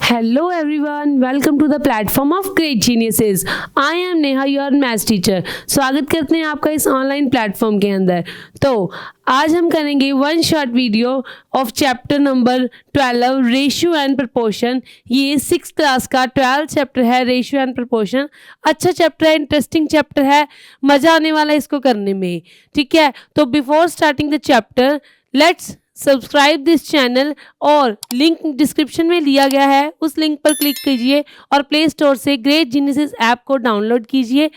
Hello everyone, welcome to the platform of Great Geniuses. I am Neha, your maths teacher. स्वागत करते हैं आपका इस ऑनलाइन प्लेटफॉर्म के अंदर. तो आज हम करेंगे one short video of chapter number 12 ratio and proportion. ये 6th क्लास का 12th चैप्टर है, रेशियो एंड प्रपोर्शन. अच्छा चैप्टर है, इंटरेस्टिंग चैप्टर है, मज़ा आने वाला है इसको करने में. ठीक है, तो before starting the chapter let's subscribe this channel और लिंक डिस्क्रिप्शन में लिया गया है, उस लिंक पर क्लिक कीजिए और प्ले स्टोर से ग्रेट जीनियसेस ऐप को डाउनलोड कीजिए.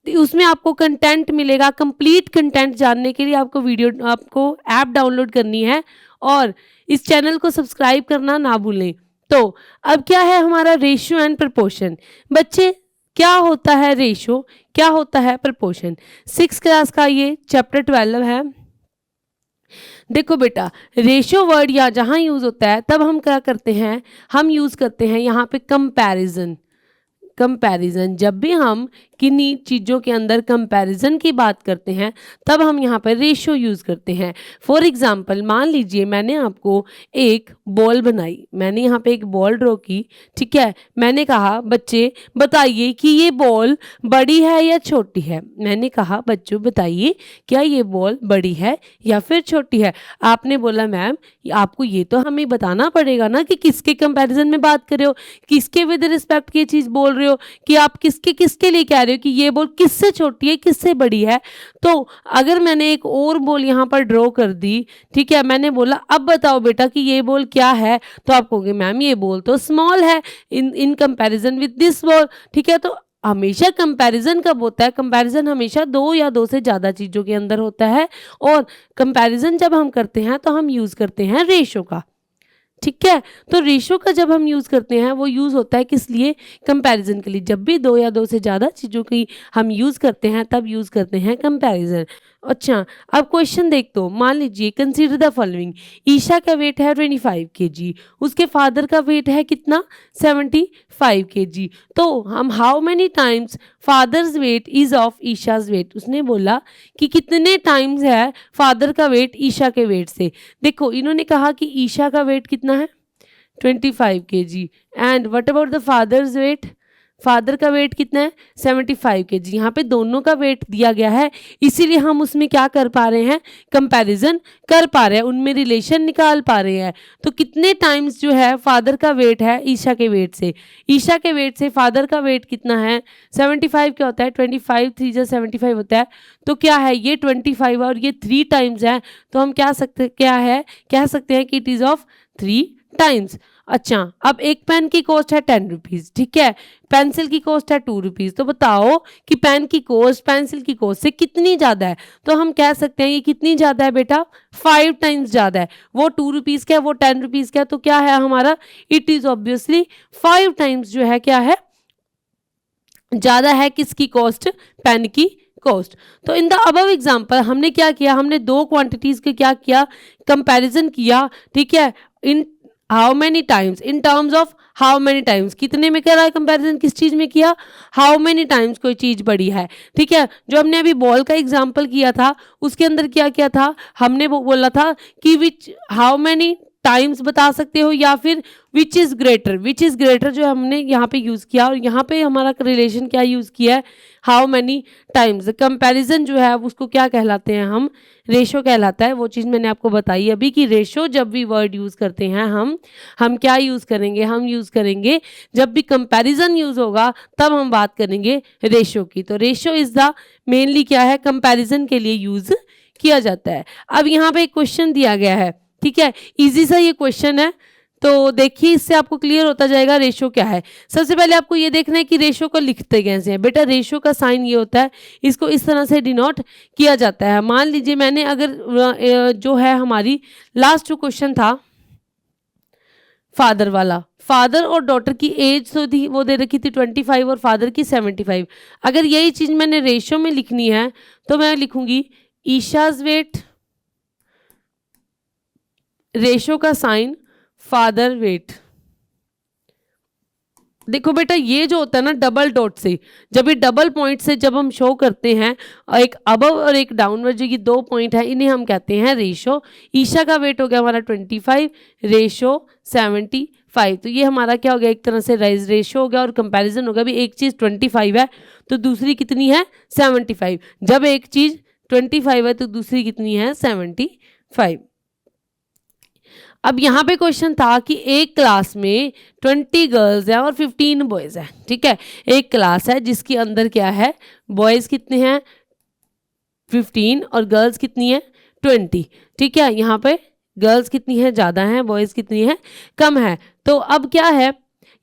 उसमें आपको कंटेंट मिलेगा, कंप्लीट कंटेंट जानने के लिए आपको ऐप डाउनलोड करनी है और इस चैनल को सब्सक्राइब करना ना भूलें. तो अब क्या है हमारा रेशियो एंड प्रपोर्शन. बच्चे, क्या होता है रेशियो, क्या होता है प्रपोर्शन? 6th क्लास का ये चैप्टर 12 है. देखो बेटा, रेशियो वर्ड या जहाँ यूज़ होता है तब हम क्या करते हैं, हम यूज़ करते हैं यहाँ पे कंपैरिजन. जब भी हम किन्हीं चीज़ों के अंदर कंपैरिजन की बात करते हैं तब हम यहाँ पर रेशियो यूज़ करते हैं. फॉर एग्जांपल, मान लीजिए मैंने आपको एक बॉल बनाई, मैंने यहाँ पे एक बॉल ड्रॉ की. ठीक है, मैंने कहा बच्चे बताइए कि ये बॉल बड़ी है या छोटी है. मैंने कहा बच्चों बताइए क्या ये बॉल बड़ी है या फिर छोटी है. आपने बोला मैम आपको ये तो हमें बताना पड़ेगा ना कि किसके कंपैरिजन में बात कर रहे हो, किसके विद रिस्पेक्ट की चीज़ बोल रहे हो, कि आप किसके लिए कह रहे हो कि ये बॉल किससे छोटी है किससे बड़ी है. तो अगर मैंने एक और बॉल यहाँ पर ड्रॉ कर दी, ठीक है, मैंने बोला अब बताओ बेटा कि ये बॉल क्या है, तो आप कहोगे मैम ये बॉल तो स्मॉल है in comparison with this ball. ठीक है, तो हमेशा कंपैरिजन कब होता है, कंपैरिजन हमेशा दो या दो से ज़्यादा चीज़ों के अंदर होता है. और कंपैरिजन जब हम करते हैं तो हम यूज़ करते हैं रेशो का. ठीक है, तो रेशो का जब हम यूज़ करते हैं वो यूज़ होता है किस लिए, कंपैरिजन के लिए. जब भी दो या दो से ज़्यादा चीज़ों की हम यूज़ करते हैं तब यूज़ करते हैं कंपैरिजन. अच्छा, अब क्वेश्चन देख दो. मान लीजिए कंसीडर द फॉलोइंग. ईशा का वेट है 25 kg, उसके फादर का वेट है कितना, 75 kg. तो हम how many times father's weight is of Isha's weight. उसने बोला कि कितने टाइम्स है फादर का वेट ईशा के वेट से. देखो इन्होंने कहा कि ईशा का वेट कितना है 25 kg and what about the father's weight, father का वेट कितना है 75 kg. यहाँ पे दोनों का वेट दिया गया है, इसीलिए हम उसमें क्या कर पा रहे हैं, कंपैरिजन कर पा रहे हैं, उनमें रिलेशन निकाल पा रहे हैं. तो कितने टाइम्स जो है फादर का वेट है ईशा के वेट से, ईशा के वेट से फादर का वेट कितना है 75. क्या होता है 25 3 75 होता है. तो क्या है ये 25 और ये 3 टाइम्स है, तो हम कह सकते हैं कि इट इज़ ऑफ 3 टाइम्स. अच्छा, अब एक पेन की कॉस्ट है 10 रुपीज़. ठीक है, पेंसिल की कॉस्ट है 2 रुपीज़. तो बताओ कि पेन की कॉस्ट पेंसिल की कॉस्ट से कितनी ज़्यादा है. तो हम कह सकते हैं ये कितनी ज़्यादा है बेटा, 5 टाइम्स ज़्यादा है. वो 2 रुपीज़ का है, वो 10 रुपीज़ का है, तो क्या है हमारा, इट इज़ ऑब्वियसली 5 टाइम्स जो है क्या है, ज़्यादा है किसकी कॉस्ट, पेन की कॉस्ट. तो इन द अबव एग्जाम्पल हमने क्या किया, हमने दो क्वांटिटीज़ के क्या किया, कंपैरिजन किया. ठीक है, in how many times, in terms of how many times, कितने में कह रहा है कंपैरिजन, किस चीज़ में किया, हाउ मैनी टाइम्स कोई चीज़ बड़ी है. ठीक है, जो हमने अभी बॉल का एग्जांपल किया था उसके अंदर क्या किया था, हमने वो बोला था कि विच हाउ मैनी टाइम्स बता सकते हो या फिर विच इज़ ग्रेटर जो हमने यहाँ पे यूज़ किया. और यहाँ पे हमारा रिलेशन क्या यूज़ किया है, हाउ मैनी टाइम्स. कंपैरिजन जो है उसको क्या कहलाते हैं हम, रेशो कहलाता है. वो चीज़ मैंने आपको बताई अभी कि रेशो जब भी वर्ड यूज़ करते हैं हम क्या यूज़ करेंगे, हम यूज़ करेंगे जब भी कंपैरिजन यूज़ होगा तब हम बात करेंगे रेशो की. तो रेशो इज़ द मेनली क्या है, कंपैरिजन के लिए यूज़ किया जाता है. अब यहाँ पे एक क्वेश्चन दिया गया है. ठीक है, इजी सा ये क्वेश्चन है, तो देखिए इससे आपको क्लियर होता जाएगा रेशो क्या है. सबसे पहले आपको ये देखना है कि रेशो को लिखते कैसे हैं. बेटा रेशो का साइन ये होता है, इसको इस तरह से डिनोट किया जाता है. मान लीजिए मैंने अगर जो है हमारी लास्ट जो क्वेश्चन था फादर वाला, फादर और डॉटर की एज तो थी वो दे रखी थी 25 और फादर की 75. अगर यही चीज़ मैंने रेशो में लिखनी है तो मैं लिखूंगी ईशाज वेट, रेशो का साइन फादर वेट. देखो बेटा ये जो होता है ना डबल डॉट से, जब ये डबल पॉइंट से जब हम शो करते हैं, एक अबव और एक डाउनवर्ड, जो ये 2 पॉइंट है इन्हें हम कहते हैं रेशो. ईशा का वेट हो गया हमारा 25, रेशो 75. 5। तो ये हमारा क्या हो गया, एक तरह से रेशियो हो गया और कंपैरिजन हो गया। भी एक चीज़ 25 है तो दूसरी कितनी है 75। जब एक चीज़ 25 है तो दूसरी कितनी है 75। अब यहाँ पे क्वेश्चन था कि एक क्लास में 20 गर्ल्स हैं और 15 बॉयज़ हैं। ठीक है, एक क्लास है जिसके अंदर क्या है, बॉयज़ कितने हैं 15 और गर्ल्स कितनी है 20। ठीक है, यहाँ पे गर्ल्स कितनी है ज़्यादा हैं, बॉयज़ कितनी है कम है। तो अब क्या है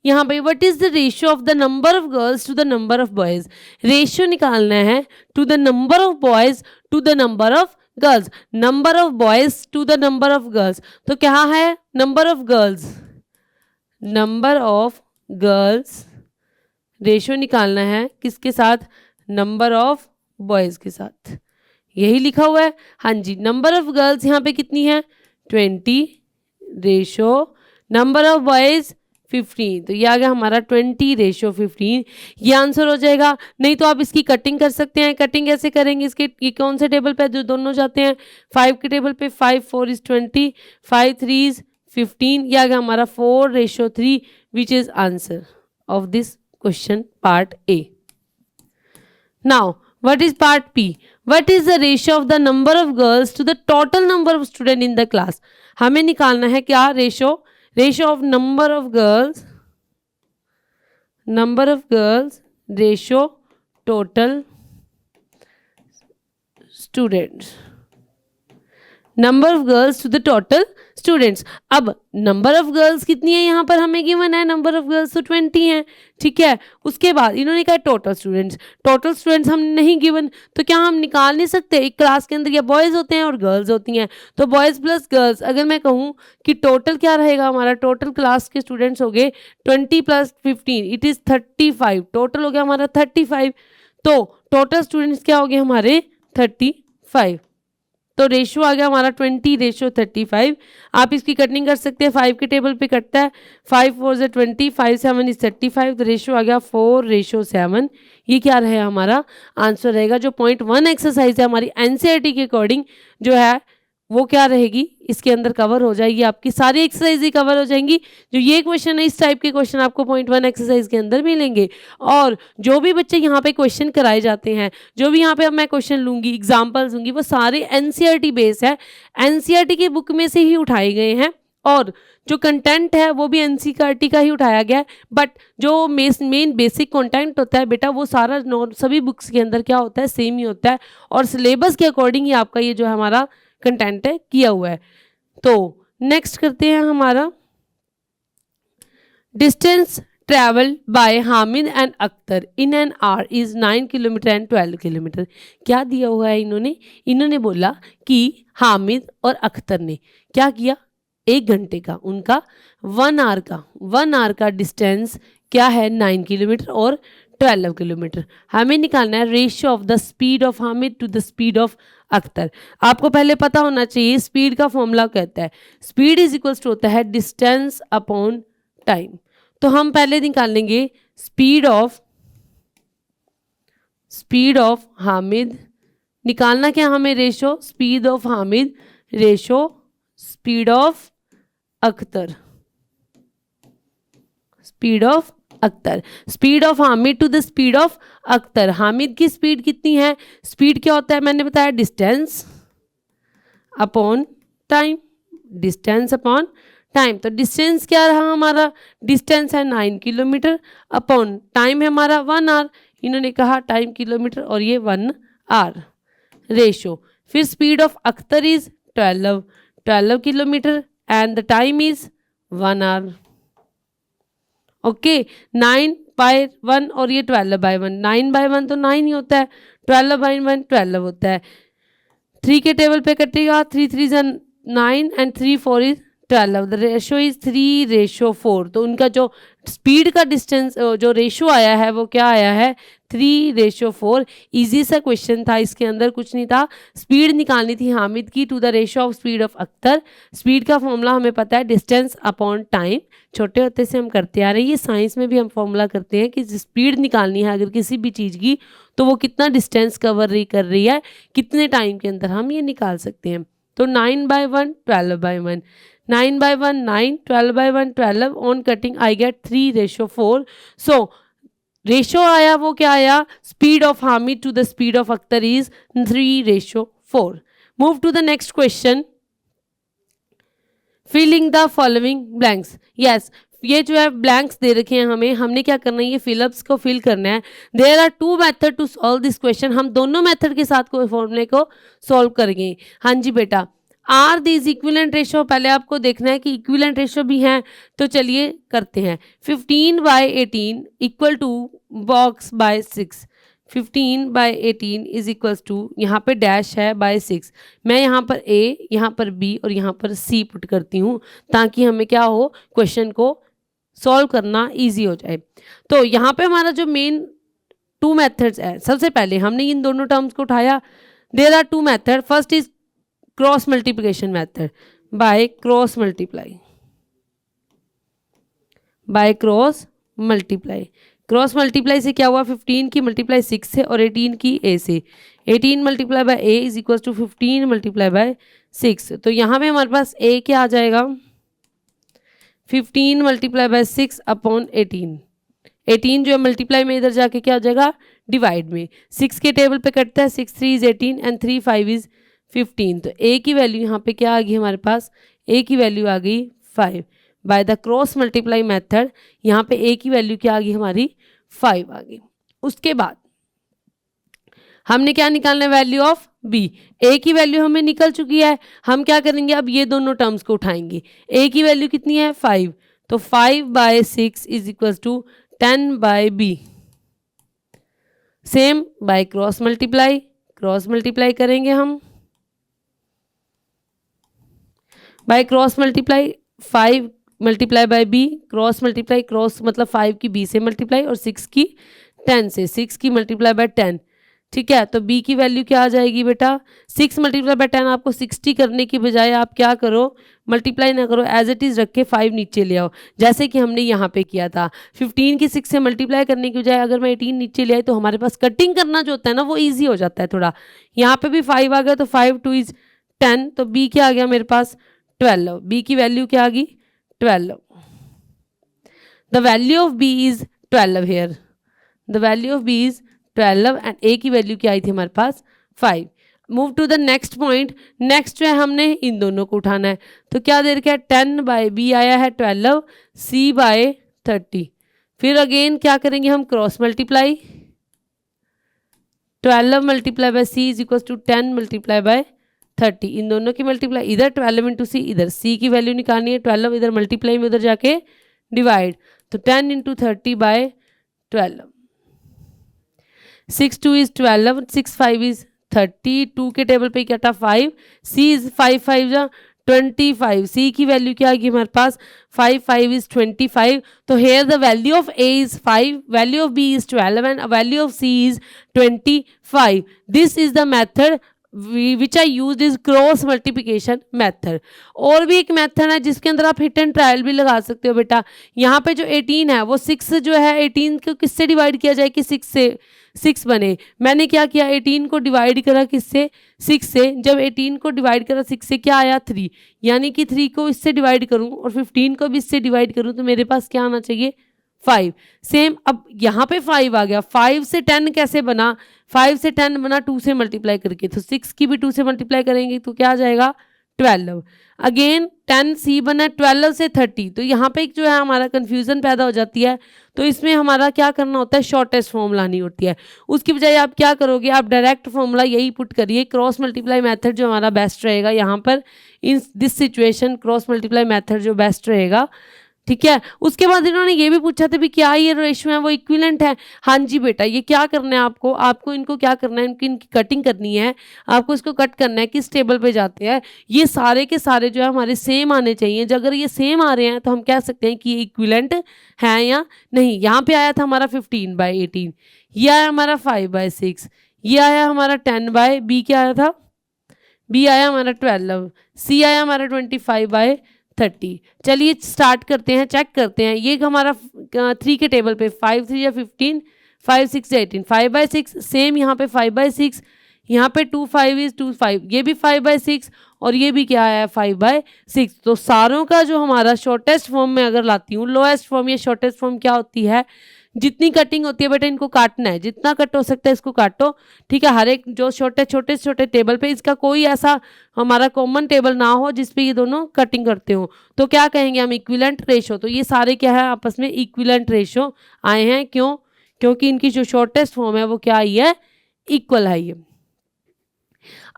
यहाँ पे, what is the ratio of the number of girls to the number of boys. Ratio निकालना है to the number of boys to the number of girls, number of boys to the number of girls. तो क्या है number of girls, number of girls ratio निकालना है किसके साथ, number of boys के साथ। यही लिखा हुआ है, हाँ जी। नंबर ऑफ गर्ल्स यहाँ पे कितनी है 20 रेशो नंबर ऑफ बॉयज़ 15। तो ये आ गया हमारा 20:15। ये आंसर हो जाएगा। नहीं तो आप इसकी कटिंग कर सकते हैं। कटिंग कैसे करेंगे इसके, ये कौन से टेबल पे जो दोनों जाते हैं 5 के टेबल पे, 5 4 is 20, 5 3 is 15। ये आ गया हमारा 4:3 which is answer of this question part A. Now what is part P? What is the ratio of the number of girls to the total number of student in the class? हमें निकालना है क्या ratio, ratio of number of girls, number of girls ratio total students, number of girls to the total students. अब number of girls कितनी है यहाँ पर हमें गिवन है, नंबर ऑफ गर्ल्स तो 20 हैं। ठीक है, उसके बाद इन्होंने कहा टोटल स्टूडेंट्स, टोटल स्टूडेंट्स हम नहीं गिवन, तो क्या हम निकाल नहीं सकते। एक क्लास के अंदर या बॉयज़ होते हैं और गर्ल्स होती हैं, तो बॉयज़ प्लस गर्ल्स। अगर मैं कहूँ कि टोटल क्या रहेगा हमारा, टोटल क्लास के स्टूडेंट्स हो गए 20 + 15 इट इज़ 35। टोटल हो गया हमारा 35, तो टोटल स्टूडेंट्स क्या हो गए हमारे 35। तो रेशियो आ गया हमारा 20:35। आप इसकी कटिंग कर सकते हैं, 5 के टेबल पे कटता है, 5 4 is 20, 5 7 is 35। तो रेशियो आ गया 4:7। ये क्या रहेगा हमारा आंसर रहेगा। जो पॉइंट 1 एक्सरसाइज है हमारी एनसीईआरटी के अकॉर्डिंग जो है वो क्या रहेगी, इसके अंदर कवर हो जाएगी, आपकी सारी एक्सरसाइज ही कवर हो जाएंगी। जो ये क्वेश्चन है इस टाइप के क्वेश्चन आपको पॉइंट 1 एक्सरसाइज के अंदर मिलेंगे। और जो भी बच्चे यहाँ पे क्वेश्चन कराए जाते हैं, जो भी यहाँ पे अब मैं क्वेश्चन लूँगी, एग्जाम्पल्स दूंगी, वो सारे एनसीईआरटी बेस है, एनसीईआरटी की बुक में से ही उठाए गए हैं। और जो कंटेंट है वो भी एनसीईआरटी का ही उठाया गया है। बट जो मेन बेसिक कंटेंट होता है बेटा वो सारा सभी बुक्स के अंदर क्या होता है सेम ही होता है, और सिलेबस के अकॉर्डिंग ही आपका ये जो है हमारा कंटेंट है किया हुआ है। तो नेक्स्ट करते हैं हमारा distance travel by Hamid and Akhtar in an hour is 9 kilometre and 12 kilometre. क्या दिया हुआ है इन्होंने बोला कि हामिद और अख्तर ने क्या किया, 1 घंटे का उनका 1 आवर का डिस्टेंस क्या है 9 किलोमीटर और 12 किलोमीटर। हमें निकालना है ratio of the speed of Hamid to the speed of Akhtar. आपको पहले पता होना चाहिए स्पीड का फॉर्मूला कहता है स्पीड इज इक्वल्स टू होता है डिस्टेंस अपॉन टाइम। तो हम पहले निकालेंगे स्पीड ऑफ हामिद, निकालना क्या हमें ratio speed of Hamid ratio speed of Akhtar, speed of Akhtar, speed of Hamid to the speed of Akhtar. Hamid की स्पीड कितनी है, स्पीड क्या होता है मैंने बताया distance upon time, distance upon time. तो डिस्टेंस क्या रहा हमारा, डिस्टेंस है 9 किलोमीटर अपॉन टाइम है हमारा 1 आवर। इन्होंने कहा टाइम किलोमीटर और ये 1 आवर रेशियो। फिर speed of Akhtar is 12 kilometre and the time is 1 hour. Okay 9/1 और ये 12/1, 9/1 तो 9 ही होता है, 12/1 12 होता है। 3 के टेबल पे कटेगा, 3 3 is 9 and 3 4 is 12। The ratio is 3:4। तो उनका जो स्पीड का डिस्टेंस जो रेशियो आया है वो क्या आया है 3:4। इजी सा क्वेश्चन था, इसके अंदर कुछ नहीं था। स्पीड निकालनी थी हामिद की to the ratio of speed of Akhtar. Speed का फॉर्मूला हमें पता है डिस्टेंस अपॉन टाइम, छोटे होते से हम करते आ रहे हैं। ये साइंस में भी हम फॉर्मूला करते हैं कि स्पीड निकालनी है अगर किसी भी चीज़ की तो वो कितना डिस्टेंस कवर कर रही है, कितने टाइम के अंदर हम ये निकाल सकते हैं। तो 9/1 12/1, 9 by 1 9, 12 by 1 12, on cutting I get 3:4. So ratio आया वो क्या आया, speed of Hamid to the speed of Akhtar is 3:4. Move to the next question. Filling the following blanks. Yes, ये जो है ब्लैंक्स दे रखे हैं हमें, हमने क्या करना है, ये फिलअप्स को फिल करना है. There are 2 method to solve this question. हम दोनों मेथड के साथ कोई फॉर्मूले को सॉल्व करेंगे. हाँ जी बेटा. आर दिस इक्विवेलेंट रेशो, पहले आपको देखना है कि इक्विवेलेंट रेशो भी हैं, तो चलिए करते हैं. 15/18 equal to box by 6. 15/18 is equals to, यहाँ पे डैश है, बाय 6. मैं यहाँ पर ए, यहाँ पर बी और यहाँ पर सी पुट करती हूँ ताकि हमें क्या हो, क्वेश्चन को सॉल्व करना इजी हो जाए. तो यहाँ पे हमारा जो मेन 2 मेथड्स है, सबसे पहले हमने इन दोनों टर्म्स को उठाया. There are 2 method. First is cross multiplication method by cross multiply. By cross multiply. Cross multiply से क्या हुआ, 15 की मल्टीप्लाई 6 से और 18 की ए से. 18 multiply by A is equal to 15 multiply by 6. तो यहाँ पे हमारे पास ए क्या आ जाएगा, 15 मल्टीप्लाई बाय 6 अपॉन 18. 18 जो है मल्टीप्लाई में इधर जाके क्या हो जाएगा, डिवाइड में. 6 के टेबल पे कटता है, 6 3 इज 18 एंड 3 5 इज 15. तो ए की वैल्यू यहाँ पे क्या आ गई हमारे पास, ए की वैल्यू आ गई 5. By the cross multiply method यहाँ पे ए की वैल्यू क्या आ गई हमारी, 5 आ गई. उसके बाद हमने क्या निकालना है, वैल्यू ऑफ बी. ए की वैल्यू हमें निकल चुकी है. हम क्या करेंगे, अब ये दोनों टर्म्स को उठाएंगे. ए की वैल्यू कितनी है, 5. तो 5/6 is equal to 10/b. Same by cross multiply, cross multiply करेंगे हम. By cross multiply 5 multiply by B, cross multiply, cross मतलब 5 की बी से मल्टीप्लाई और 6 की 10 से, 6 की मल्टीप्लाई बाय 10. ठीक है, तो बी की वैल्यू क्या आ जाएगी बेटा, 6 मल्टीप्लाई बाय 10. आपको 60 करने की बजाय आप क्या करो, मल्टीप्लाई ना करो, एज इट इज़ रख के 5 नीचे ले आओ, जैसे कि हमने यहाँ पे किया था. 15 की 6 से मल्टीप्लाई करने की बजाय अगर मैं 18 नीचे ले आई तो हमारे पास कटिंग करना जो होता है ना वो ईजी हो जाता है थोड़ा. यहाँ पे भी 5 आ गया तो 5 2 इज 10. तो बी क्या आ गया मेरे पास, 12. बी की वैल्यू क्या आ गई, 12. The value of B is 12 here. The value of B is 12 and A की वैल्यू क्या आई थी हमारे पास, 5. Move to the next point. Next जो है हमने इन दोनों को उठाना है. तो क्या दे रखा है, 10/b आया है 12, c/30. फिर अगेन क्या करेंगे हम, cross multiply. 12 multiply by C is equal to 10 multiply by 30. इन दोनों की मल्टीप्लाई, इधर 12 इंटू सी, इधर सी की वैल्यू निकालनी है 12, इधर मल्टीप्लाई में उधर जाके डिवाइड. तो 10 इंटू 30/12. 6 2 is 12, 6 5 is 30. 2 के टेबल पे क्या था 5, सी इज 5 5 जा 25. सी की वैल्यू क्या आएगी हमारे पास, 5 5 इज 25. तो here the value of A is 5, value of B is 12 and value of C is 25. This is the method which I use is cross multiplication method. और भी एक मेथड है जिसके अंदर आप हिट एंड ट्रायल भी लगा सकते हो बेटा. यहाँ पे जो 18 है वो 6 जो है 18 को किससे डिवाइड किया जाए कि 6 से 6 बने. मैंने क्या किया, 18 को डिवाइड करा किससे, 6 से. जब 18 को डिवाइड करा 6 से क्या आया, 3. यानी कि 3 को इससे डिवाइड करूँ और 15 को भी इससे डिवाइड करूँ तो मेरे पास क्या आना चाहिए, 5. सेम अब यहाँ पे 5 आ गया. 5 से 10 कैसे बना, 5 से 10 बना 2 से मल्टीप्लाई करके. तो 6 की भी 2 से मल्टीप्लाई करेंगे तो क्या आ जाएगा, 12. अगेन 10 सी बना 12 से 30. तो यहाँ पे जो है हमारा कंफ्यूजन पैदा हो जाती है. तो इसमें हमारा क्या करना होता है, शॉर्टेस्ट फॉर्म लानी होती है. उसकी बजाय आप क्या करोगे, आप डायरेक्ट फॉर्मूला यही पुट करिए. क्रॉस मल्टीप्लाई मेथड जो हमारा बेस्ट रहेगा यहाँ पर, in this situation cross multiply method जो बेस्ट रहेगा. ठीक है. उसके बाद इन्होंने ये भी पूछा था भी क्या ये रेशियो है वो इक्विवेलेंट है. हाँ जी बेटा, ये क्या करना है आपको, आपको इनको क्या करना है, इनकी कटिंग करनी है. आपको इसको कट करना है. किस टेबल पे जाते हैं, ये सारे के सारे जो है हमारे सेम आने चाहिए. जब अगर ये सेम आ रहे हैं तो हम कह सकते हैं कि ये इक्विवेलेंट है या नहीं. यहाँ पे आया था हमारा 15/18, ये आया हमारा 5/6, ये आया हमारा 10 बी क्या आया था, बी आया हमारा 12, सी आया हमारा 25/30. चलिए स्टार्ट करते हैं, चेक करते हैं. ये हमारा 3 के टेबल पे 5 3 या 15, 5 6 18, 5/6. सेम यहाँ पे 5/6, यहाँ पे 2 5 इज 2 5, ये भी 5/6 और ये भी क्या है 5/6। तो सारों का जो हमारा शॉर्टेस्ट फॉर्म में अगर लाती हूँ, लोएस्ट फॉर्म या शॉर्टेस्ट फॉर्म क्या होती है, जितनी कटिंग होती है बेटा इनको काटना है, जितना कट हो सकता है इसको काटो, ठीक है। हर एक जो छोटे टेबल पे इसका कोई ऐसा हमारा कॉमन टेबल ना हो जिसपे ये दोनों कटिंग करते हो, तो क्या कहेंगे हम, इक्विवेलेंट रेशो। तो ये सारे क्या है आपस में इक्विवेलेंट रेशो आए हैं, क्यों, क्योंकि इनकी जो शॉर्टेस्ट फॉर्म है वो क्या आई है, इक्वल आई है।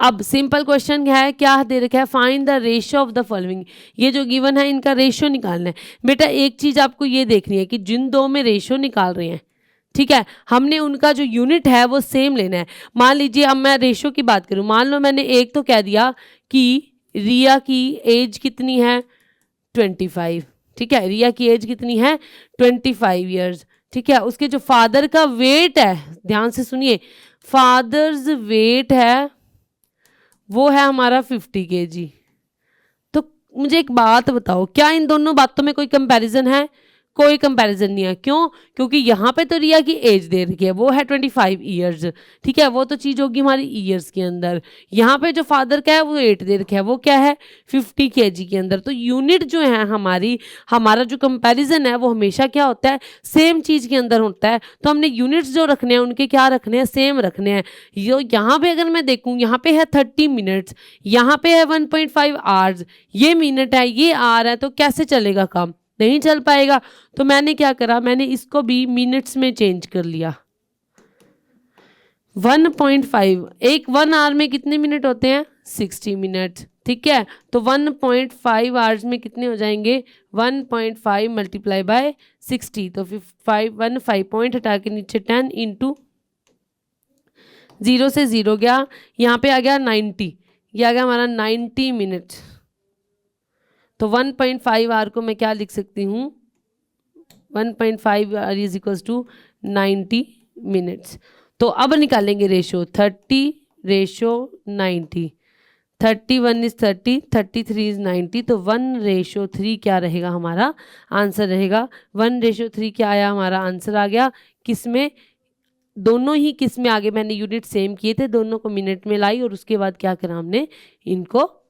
अब सिंपल क्वेश्चन है, क्या दे रखा है, find the ratio of the following. ये जो गिवन है इनका रेशियो निकालना है। बेटा एक चीज आपको ये देखनी है कि जिन दो में रेशियो निकाल रहे हैं, ठीक है, हमने उनका जो यूनिट है वो सेम लेना है। मान लीजिए अब मैं रेशियो की बात करूं, मान लो मैंने एक तो कह दिया कि रिया की एज कितनी है 25, ठीक है, रिया की एज कितनी है 25 ईयर्स, ठीक है। उसके जो फादर का वेट है, ध्यान से सुनिए, फादर्स वेट है वो है हमारा 50 kg। तो मुझे एक बात बताओ, क्या इन दोनों बातों में कोई कंपैरिजन है, कोई कंपैरिजन नहीं है, क्यों, क्योंकि यहाँ पे तो रिया की एज दे रखी है वो है 25 ईयर्स, ठीक है, वो तो चीज़ होगी हमारी ईयर्स के अंदर। यहाँ पे जो फादर का है वो 8 दे रखा है, वो क्या है 50 kg के अंदर। तो यूनिट जो है हमारा जो कंपैरिजन है वो हमेशा क्या होता है, सेम चीज़ के अंदर होता है। तो हमने यूनिट्स जो रखने हैं उनके क्या रखने हैं, सेम रखने हैं। यहाँ पे अगर मैं देखूँ, यहाँ पे है 30 मिनट्स, यहाँ पे है 1.5 आवर्स, ये मिनट है ये आवर है, तो कैसे चलेगा काम, नहीं चल पाएगा। तो मैंने क्या करा, मैंने इसको भी मिनट्स में चेंज कर लिया। 1.5, एक 1 आवर में कितने मिनट होते हैं 60 मिनट, ठीक है। तो 1.5 आवर्स में कितने हो जाएंगे 1.5 मल्टीप्लाई बाय 60, तो 5 पॉइंट हटा के नीचे 10 इंटू 0 से 0 गया, यहाँ पे आ गया 90, ये आ गया हमारा 90 मिनट। तो 1.5 आवर को मैं क्या लिख सकती हूँ, 1.5 hour is equals to 90 minutes. तो अब निकालेंगे रेशो, 30 रेशो 90, 31 इज 30, 33 इज 90, तो 1:3 क्या रहेगा हमारा आंसर रहेगा। 1:3 क्या आया हमारा आंसर आ गया, किस में, दोनों ही किस में आगे मैंने यूनिट सेम किए थे, दोनों को मिनट में लाई और उसके बाद क्या करा हमने, इनको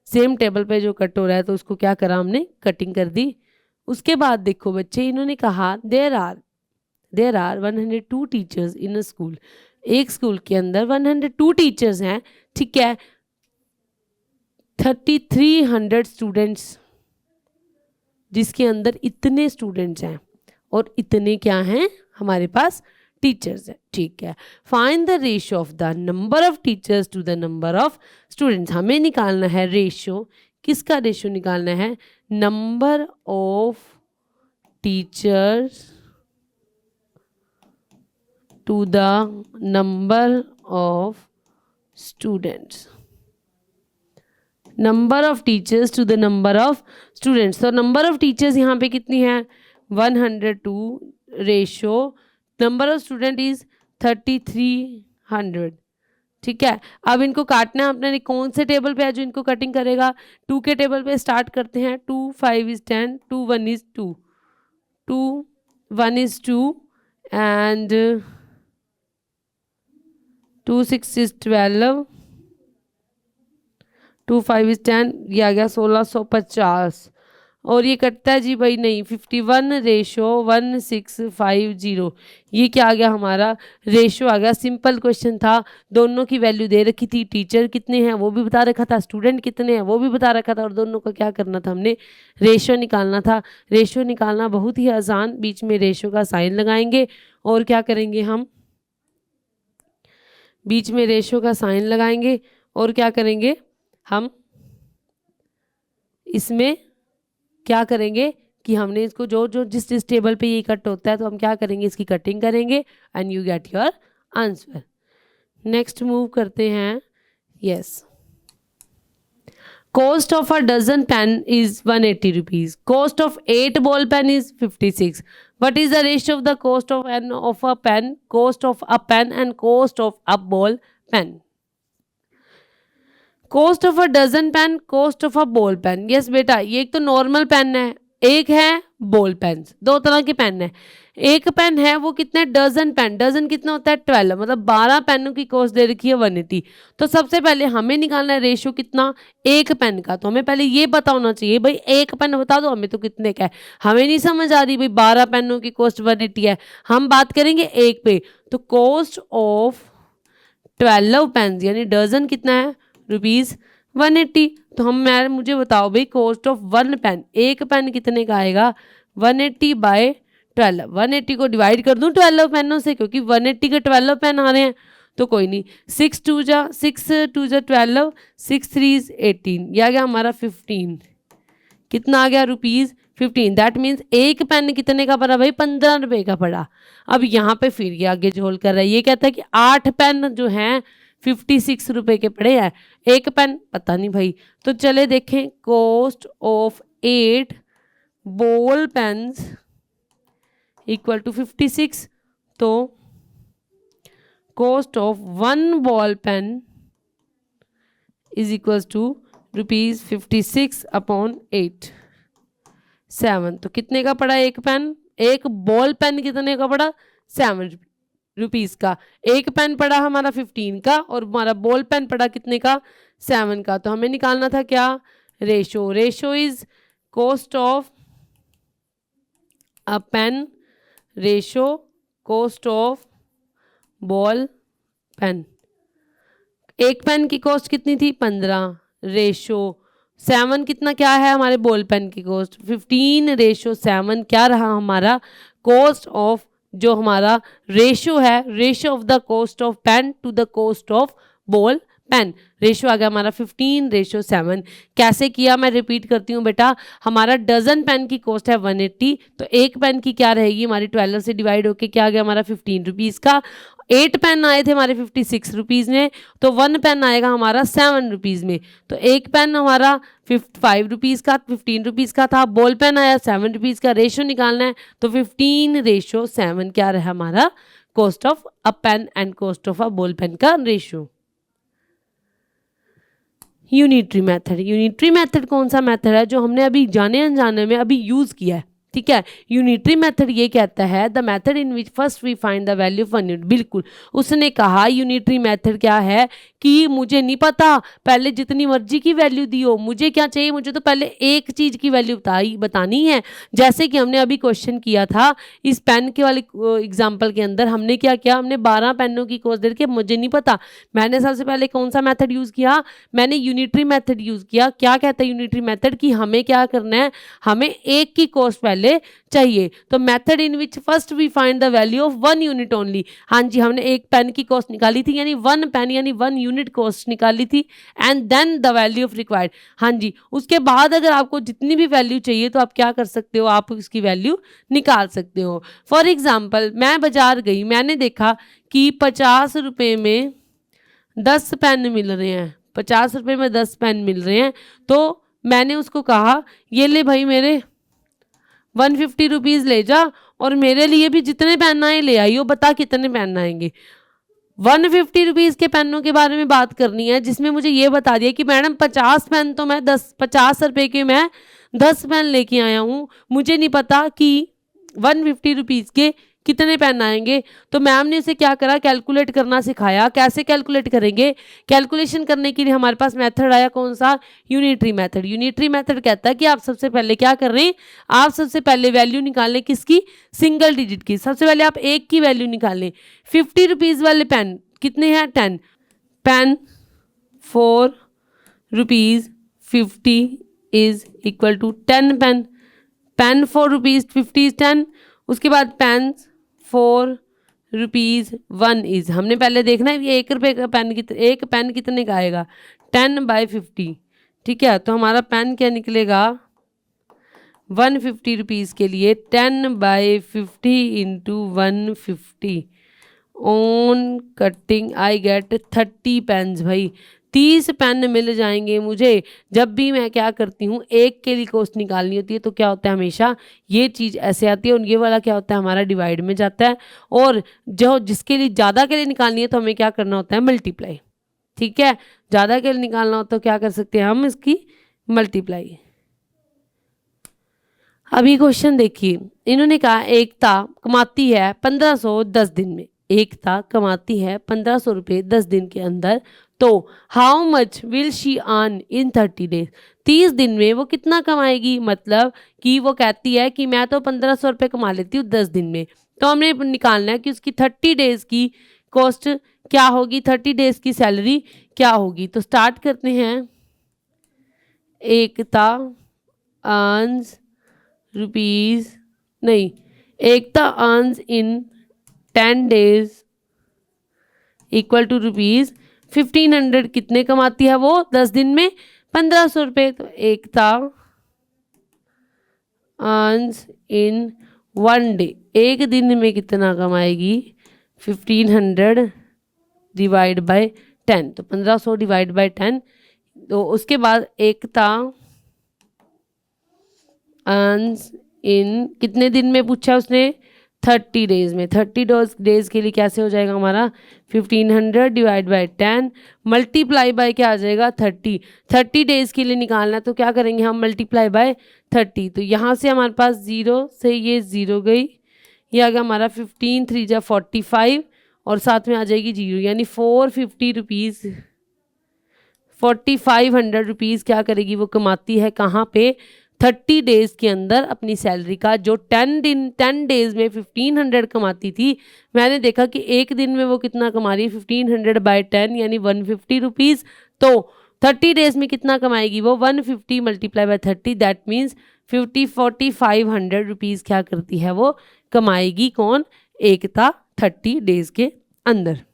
सेम टेबल पे जो कट हो रहा है तो उसको क्या करा हमने, कटिंग कर दी। उसके बाद देखो बच्चे, इन्होंने कहा there are 102 teachers in a school, एक स्कूल के अंदर 102 टीचर्स हैं, ठीक है, 3300 स्टूडेंट्स, जिसके अंदर इतने स्टूडेंट्स हैं और इतने क्या हैं हमारे पास टीचर्स है, ठीक है। Find the ratio of the number of teachers to the number of students. हमें निकालना है रेशियो, किसका रेशियो निकालना है, number of teachers to the number of students, number of teachers to the number of students. तो number of teachers यहाँ पे कितनी है 102 ratio, number of student is 3300, ठीक है। अब इनको काटना है अपने, कौन से टेबल पे है जो इनको कटिंग करेगा, 2 के टेबल पे स्टार्ट करते हैं। 2 5 is 10, 2 1 is 2, 2 1 is 2 and 2 6 is 12, 2 5 is 10, ये आ गया 1650। और ये कटता है जी भाई नहीं, 51 रेशो 1650, ये क्या आ गया हमारा रेशो आ गया। सिंपल क्वेश्चन था, दोनों की वैल्यू दे रखी थी, टीचर कितने हैं वो भी बता रखा था, स्टूडेंट कितने हैं वो भी बता रखा था, और दोनों का क्या करना था, हमने रेशो निकालना था। रेशो निकालना बहुत ही आसान, बीच में रेशो का साइन लगाएंगे और क्या करेंगे हम, बीच में रेशो का साइन लगाएंगे और क्या करेंगे हम, इसमें क्या करेंगे कि हमने इसको जो जिस टेबल पे ये कट होता है तो हम क्या करेंगे, इसकी कटिंग करेंगे and you get your answer. Next move करते हैं, yes. Cost of a dozen pen is 180 rupees, cost of 8 ball pen is 56, what is the ratio of the cost of a pen, cost of a pen and cost of a ball pen. Cost of a dozen pen, cost of a ball pen, yes बेटा, ये एक तो normal pen है एक है ball pen, दो तरह के पेन है। एक पेन है वो कितने डजन पेन, डजन कितना होता है 12, मतलब 12 पेनों की कॉस्ट दे रखी है 180। तो सबसे पहले हमें निकालना है रेशियो कितना, एक पेन का। तो हमें पहले ये पता होना चाहिए भाई एक पेन बता दो हमें तो कितने का है। हमें नहीं समझ आ रही भाई 12 पेनों की कॉस्ट 180 है, हम बात करेंगे एक पे। तो कॉस्ट ऑफ 12 पेन यानी डजन कितना है ₹180। तो मुझे बताओ भाई कॉस्ट ऑफ 1 पेन, एक पेन कितने का आएगा 180 बाय 12। 180 को डिवाइड कर दूं 12 पेनों से, क्योंकि 180 के 12 पेन आ रहे हैं। तो कोई नहीं, 6 2 जा 12, 6 3 18, यह आ गया हमारा 15। कितना आ गया ₹15। दैट मीन्स एक पेन कितने का पड़ा भाई 15 रुपए का पड़ा। अब यहाँ पे फिर ये आगे झोल कर रहा है, ये कहता है कि 8 पेन जो हैं 56 रुपए के पड़े हैं, एक पेन पता नहीं भाई। तो चले देखें, cost of 8 ball pens equal to 56। तो cost of 1 ball pen is equal to ₹56 upon 8 7। तो कितने का पड़ा एक पेन, एक बॉल पेन कितने का पड़ा 7 रुपीस का। एक पेन पड़ा हमारा 15 का और हमारा बॉल पेन पड़ा कितने का 7 का। तो हमें निकालना था क्या, ratio. Ratio is cost of a pen ratio cost of ball pen. एक पेन की कॉस्ट कितनी थी 15, रेशो 7 कितना क्या है हमारे बॉल पेन की कॉस्ट 15 रेशो 7 क्या रहा हमारा कॉस्ट ऑफ, जो हमारा रेशो है, ratio of the cost of pen to the cost of ball pen. Ratio आ गया हमारा 15 रेशो 7। कैसे किया मैं रिपीट करती हूँ बेटा, हमारा डजन पेन की कॉस्ट है 180, तो एक पेन की क्या रहेगी हमारी 12 से डिवाइड होके क्या आ गया हमारा 15 रुपीज़ का। 8 पेन आए थे हमारे 56 रुपीज़ में, तो 1 पेन आएगा हमारा 7 रुपीज़ में। तो एक पेन हमारा 5 रुपीज़ का 15 रुपीज़ का था, बॉल पेन आया 7 रुपीज़ का। रेशो निकालना है तो 15 रेशो 7 क्या रहा हमारा cost of a pen and cost of a ball pen का ratio. Unitary method, unitary method कौन सा मेथड है जो हमने अभी जाने अनजाने में अभी यूज़ किया है, ठीक है। यूनिटरी मेथड ये कहता है the method in which first we find the value of 1 unit. बिल्कुल उसने कहा यूनिटरी मेथड क्या है कि मुझे नहीं पता पहले जितनी मर्जी की वैल्यू दी हो, मुझे क्या चाहिए, मुझे तो पहले एक चीज़ की वैल्यू बतानी है। जैसे कि हमने अभी क्वेश्चन किया था इस पेन के वाले एग्जाम्पल के अंदर, हमने क्या किया, हमने 12 पेनों की कॉस्ट दे के मुझे नहीं पता, मैंने सबसे पहले कौन सा मेथड यूज़ किया, मैंने यूनिटरी मेथड यूज़ किया। क्या कहता है यूनिटरी मेथड कि हमें क्या करना है, हमें एक की कॉस्ट पहले चाहिए। तो method in which first we find the value of 1 unit only. हाँ जी, हमने एक पेन की कॉस्ट निकाली थी, यानी 1 पेन यानी 1 यूनिट कॉस्ट निकाली थी, and then the value of required. हाँ जी, उसके बाद अगर आपको जितनी भी वैल्यू चाहिए तो आप क्या कर सकते हो, आप उसकी वैल्यू निकाल सकते हो। फॉर एग्जाम्पल मैं बाजार गई, मैंने देखा कि 50 रुपये में 10 पेन मिल रहे हैं, 50 रुपये में 10 पेन मिल रहे हैं। तो मैंने उसको कहा ये ले भाई मेरे 150 रुपीज़ ले जा और मेरे लिए भी जितने पेन आए ले आइयो, बता कितने पेन आएंगे। 150 रुपीज़ के पेनों के बारे में बात करनी है, जिसमें मुझे ये बता दिया कि मैडम 50 पेन तो मैं 50 रुपये के मैं 10 पेन लेके आया हूँ, मुझे नहीं पता कि 150 रुपीज़ के कितने पेन आएंगे। तो मैम ने इसे क्या करा, कैलकुलेट करना सिखाया। कैसे कैलकुलेट करेंगे, कैलकुलेशन करने के लिए हमारे पास मेथड आया कौन सा, यूनिटरी मेथड। यूनिटरी मेथड कहता है कि आप सबसे पहले क्या कर रहे हैं, आप सबसे पहले वैल्यू निकालें किसकी, सिंगल डिजिट की। सबसे पहले आप एक की वैल्यू निकालें। 50 रुपीज़ वाले पेन कितने हैं 10 pen, 4 rupees 50 is equal to 10 pen. Pen 4 rupees 50 is 10। उसके बाद पेन 4 रुपीज़ 1 इज, हमने पहले देखना है ये 1 रुपये का पेन एक पेन कितने का आएगा 10 बाई 50, ठीक है। तो हमारा पेन क्या निकलेगा 150 रुपीज़ के लिए 10 by 50 into 150 on cutting I get 30 pens. भाई 30 पेन मिल जाएंगे मुझे जब भी मैं क्या करती हूँ, एक के लिए कॉस्ट निकालनी होती है। तो क्या होता है हमेशा ये चीज़ ऐसे आती है और ये वाला क्या होता है हमारा डिवाइड में जाता है, और जो जिसके लिए ज़्यादा के लिए निकालनी है तो हमें क्या करना होता है मल्टीप्लाई, ठीक है। ज़्यादा के लिए निकालना हो तो क्या कर सकते हैं हम इसकी मल्टीप्लाई। अभी क्वेश्चन देखिए, इन्होंने कहा एकता कमाती है 1500 10 दिन में। एकता कमाती है 1500 रुपये 10 दिन के अंदर, तो how much will she earn in 30 days. 30 दिन में वो कितना कमाएगी, मतलब कि वो कहती है कि मैं तो 1500 रुपये कमा लेती हूँ 10 दिन में, तो हमने निकालना है कि उसकी 30 डेज की कॉस्ट क्या होगी, 30 डेज की सैलरी क्या होगी। तो स्टार्ट करते हैं। एकता अर्न्स रुपीज़ नहीं, Ekta earns in 10 days equal to rupees 1500। कितने कमाती है वो 10 दिन में, 1500 रुपये। तो एकता अर्न्स इन 1 डे, एक दिन में कितना कमाएगी, 1500 डिवाइड बाय 10, तो 1500 डिवाइड बाय 10। तो उसके बाद एकता अर्न्स इन कितने दिन में पूछा उसने, 30 डेज में। 30 डेज के लिए कैसे हो जाएगा हमारा, 1500 डिवाइड बाय 10 मल्टीप्लाई बाय क्या आ जाएगा 30। 30 डेज के लिए निकालना है तो क्या करेंगे हम, मल्टीप्लाई बाय 30। तो यहाँ से हमारे पास 0 से ये 0 गई, ये आ गया हमारा 15 3 जा 45 और साथ में आ जाएगी 0, यानी 450 रुपीज़ 4500 रुपीज़ क्या करेगी वो कमाती है, कहाँ पे, 30 डेज़ के अंदर अपनी सैलरी का। जो 10 डेज़ में 1500 कमाती थी, मैंने देखा कि एक दिन में वो कितना कमा रही है, 1500 बाय 10 यानी 150 रुपीज़। तो 30 डेज़ में कितना कमाएगी वो, 150 multiply by 30, that means 4500 rupees क्या करती है वो कमाएगी, कौन, एकता, 30 डेज़ के अंदर।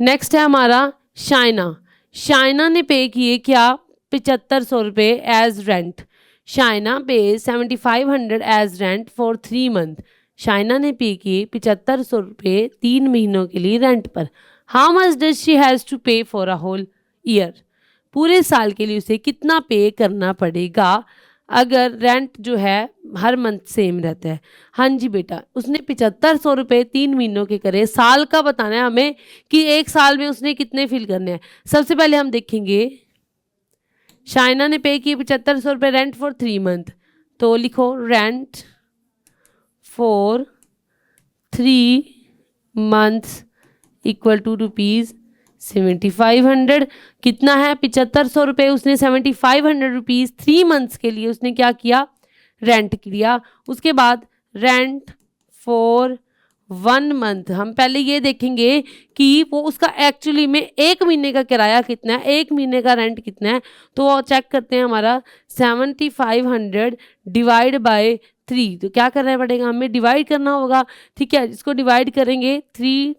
नेक्स्ट है हमारा शाइना। शाइना ने पे किए क्या, 7500 रुपये as rent. Shaina pay 7500 as rent for 3 month. Shaina ने पे किए 7500 रुपये 3 महीनों के लिए रेंट पर। How much does she has to pay for a whole year. पूरे साल के लिए उसे कितना पे करना पड़ेगा अगर रेंट जो है हर मंथ सेम रहता है। हाँ जी बेटा, उसने 7500 रुपये 3 महीनों के करे, साल का बताना है हमें कि एक साल में उसने कितने फिल करने हैं। सबसे पहले हम देखेंगे, शाइना ने पे किए 7500 रुपये रेंट फॉर 3 मंथ, तो लिखो rent for 3 months equal to rupees 7500। कितना है 7500 रुपये, उसने 7500 रुपीज़ 3 मंथ्स के लिए उसने क्या किया, रेंट किया। उसके बाद रेंट फॉर 1 मंथ, हम पहले ये देखेंगे कि वो उसका एक्चुअली में एक महीने का किराया कितना है, एक महीने का रेंट कितना है। तो चेक करते हैं, हमारा 7500 डिवाइड बाय 3, तो क्या करना पड़ेगा हमें, डिवाइड करना होगा। ठीक है, इसको डिवाइड करेंगे, 3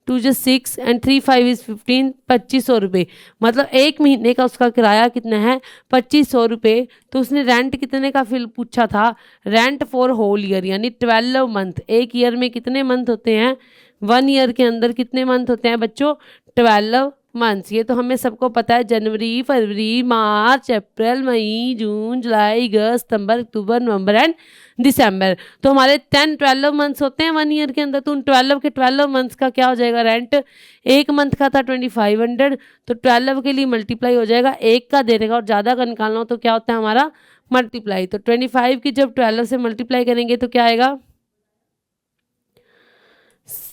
2 जो 6 एंड 3 5 इज़ 15, 2500 रुपये। मतलब एक महीने का उसका किराया कितना है, 2500 रुपये। तो उसने रेंट कितने का फिल पूछा था, रेंट फॉर होल ईयर यानी 12 मंथ। एक ईयर में कितने मंथ होते हैं, 1 ईयर के अंदर कितने मंथ होते हैं बच्चों, 12 मंथ्स। ये तो हमें सबको पता है, जनवरी फरवरी मार्च अप्रैल मई जून जुलाई अगस्त सितंबर अक्टूबर नवंबर एंड दिसंबर। तो हमारे 12 मंथ्स होते हैं 1 ईयर के अंदर। तो उन 12 के 12 मंथ्स का क्या हो जाएगा रेंट, एक मंथ का था 2500, तो 12 के लिए मल्टीप्लाई हो जाएगा, एक का देने का और ज़्यादा का निकालना हो तो क्या होता है हमारा मल्टीप्लाई। तो 25 की जब 12 से मल्टीप्लाई करेंगे तो क्या आएगा,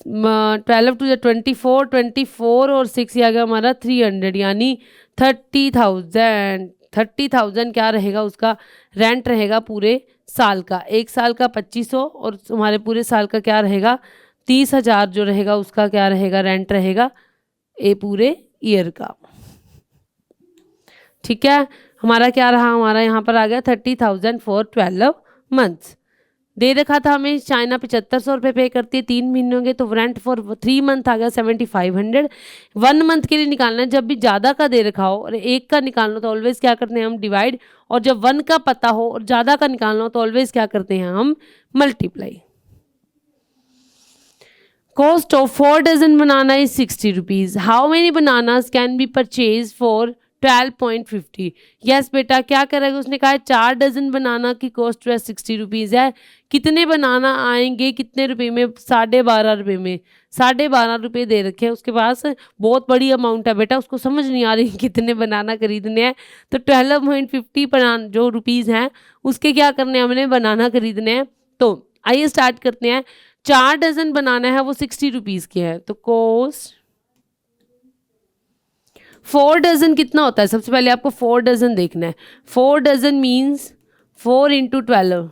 12 टू 24, 24 और 6 आ गया हमारा 300, यानी 30,000 क्या रहेगा उसका रेंट रहेगा पूरे साल का। एक साल का 2500 और हमारे पूरे साल का क्या रहेगा 30,000 जो रहेगा उसका क्या रहेगा रेंट रहेगा ये पूरे ईयर का। ठीक है, हमारा क्या रहा, हमारा यहाँ पर आ गया 30,000 फॉर 12 मंथ्स। दे रखा था हमें चाइना 7500 रुपये पे करती है 3 महीनों के, तो रेंट फॉर 3 मंथ आ गया 7500। 1 मंथ के लिए निकालना है, जब भी ज़्यादा का दे रखा हो और एक का निकालना हो तो ऑलवेज क्या करते हैं हम डिवाइड, और जब 1 का पता हो और ज़्यादा का निकालना हो तो ऑलवेज क्या करते हैं हम multiply. Cost of 4 dozen banana is 60 rupees. How many bananas can be purchase for 12.50। Yes बेटा, क्या करेगा, उसने कहा है 4 डजन बनाना की कॉस्ट जो है 60 रुपीज़ है। कितने बनाना आएंगे, कितने रुपए में, 12.5 रुपये में। 12.5 रुपये दे रखे हैं उसके पास, बहुत बड़ी अमाउंट है बेटा, उसको समझ नहीं आ रही कितने बनाना खरीदने हैं। तो 12.50 बनाना जो रुपीज़ हैं उसके क्या करने हैं, हमने बनाना खरीदने हैं। तो आइए स्टार्ट करते हैं। 4 डजन बनाना है, वो 60 रुपीज़ के है, तो कॉस्ट 4 डजन कितना होता है, सबसे पहले आपको 4 डजन देखना है। 4 डजन मीन्स 4 इंटू 12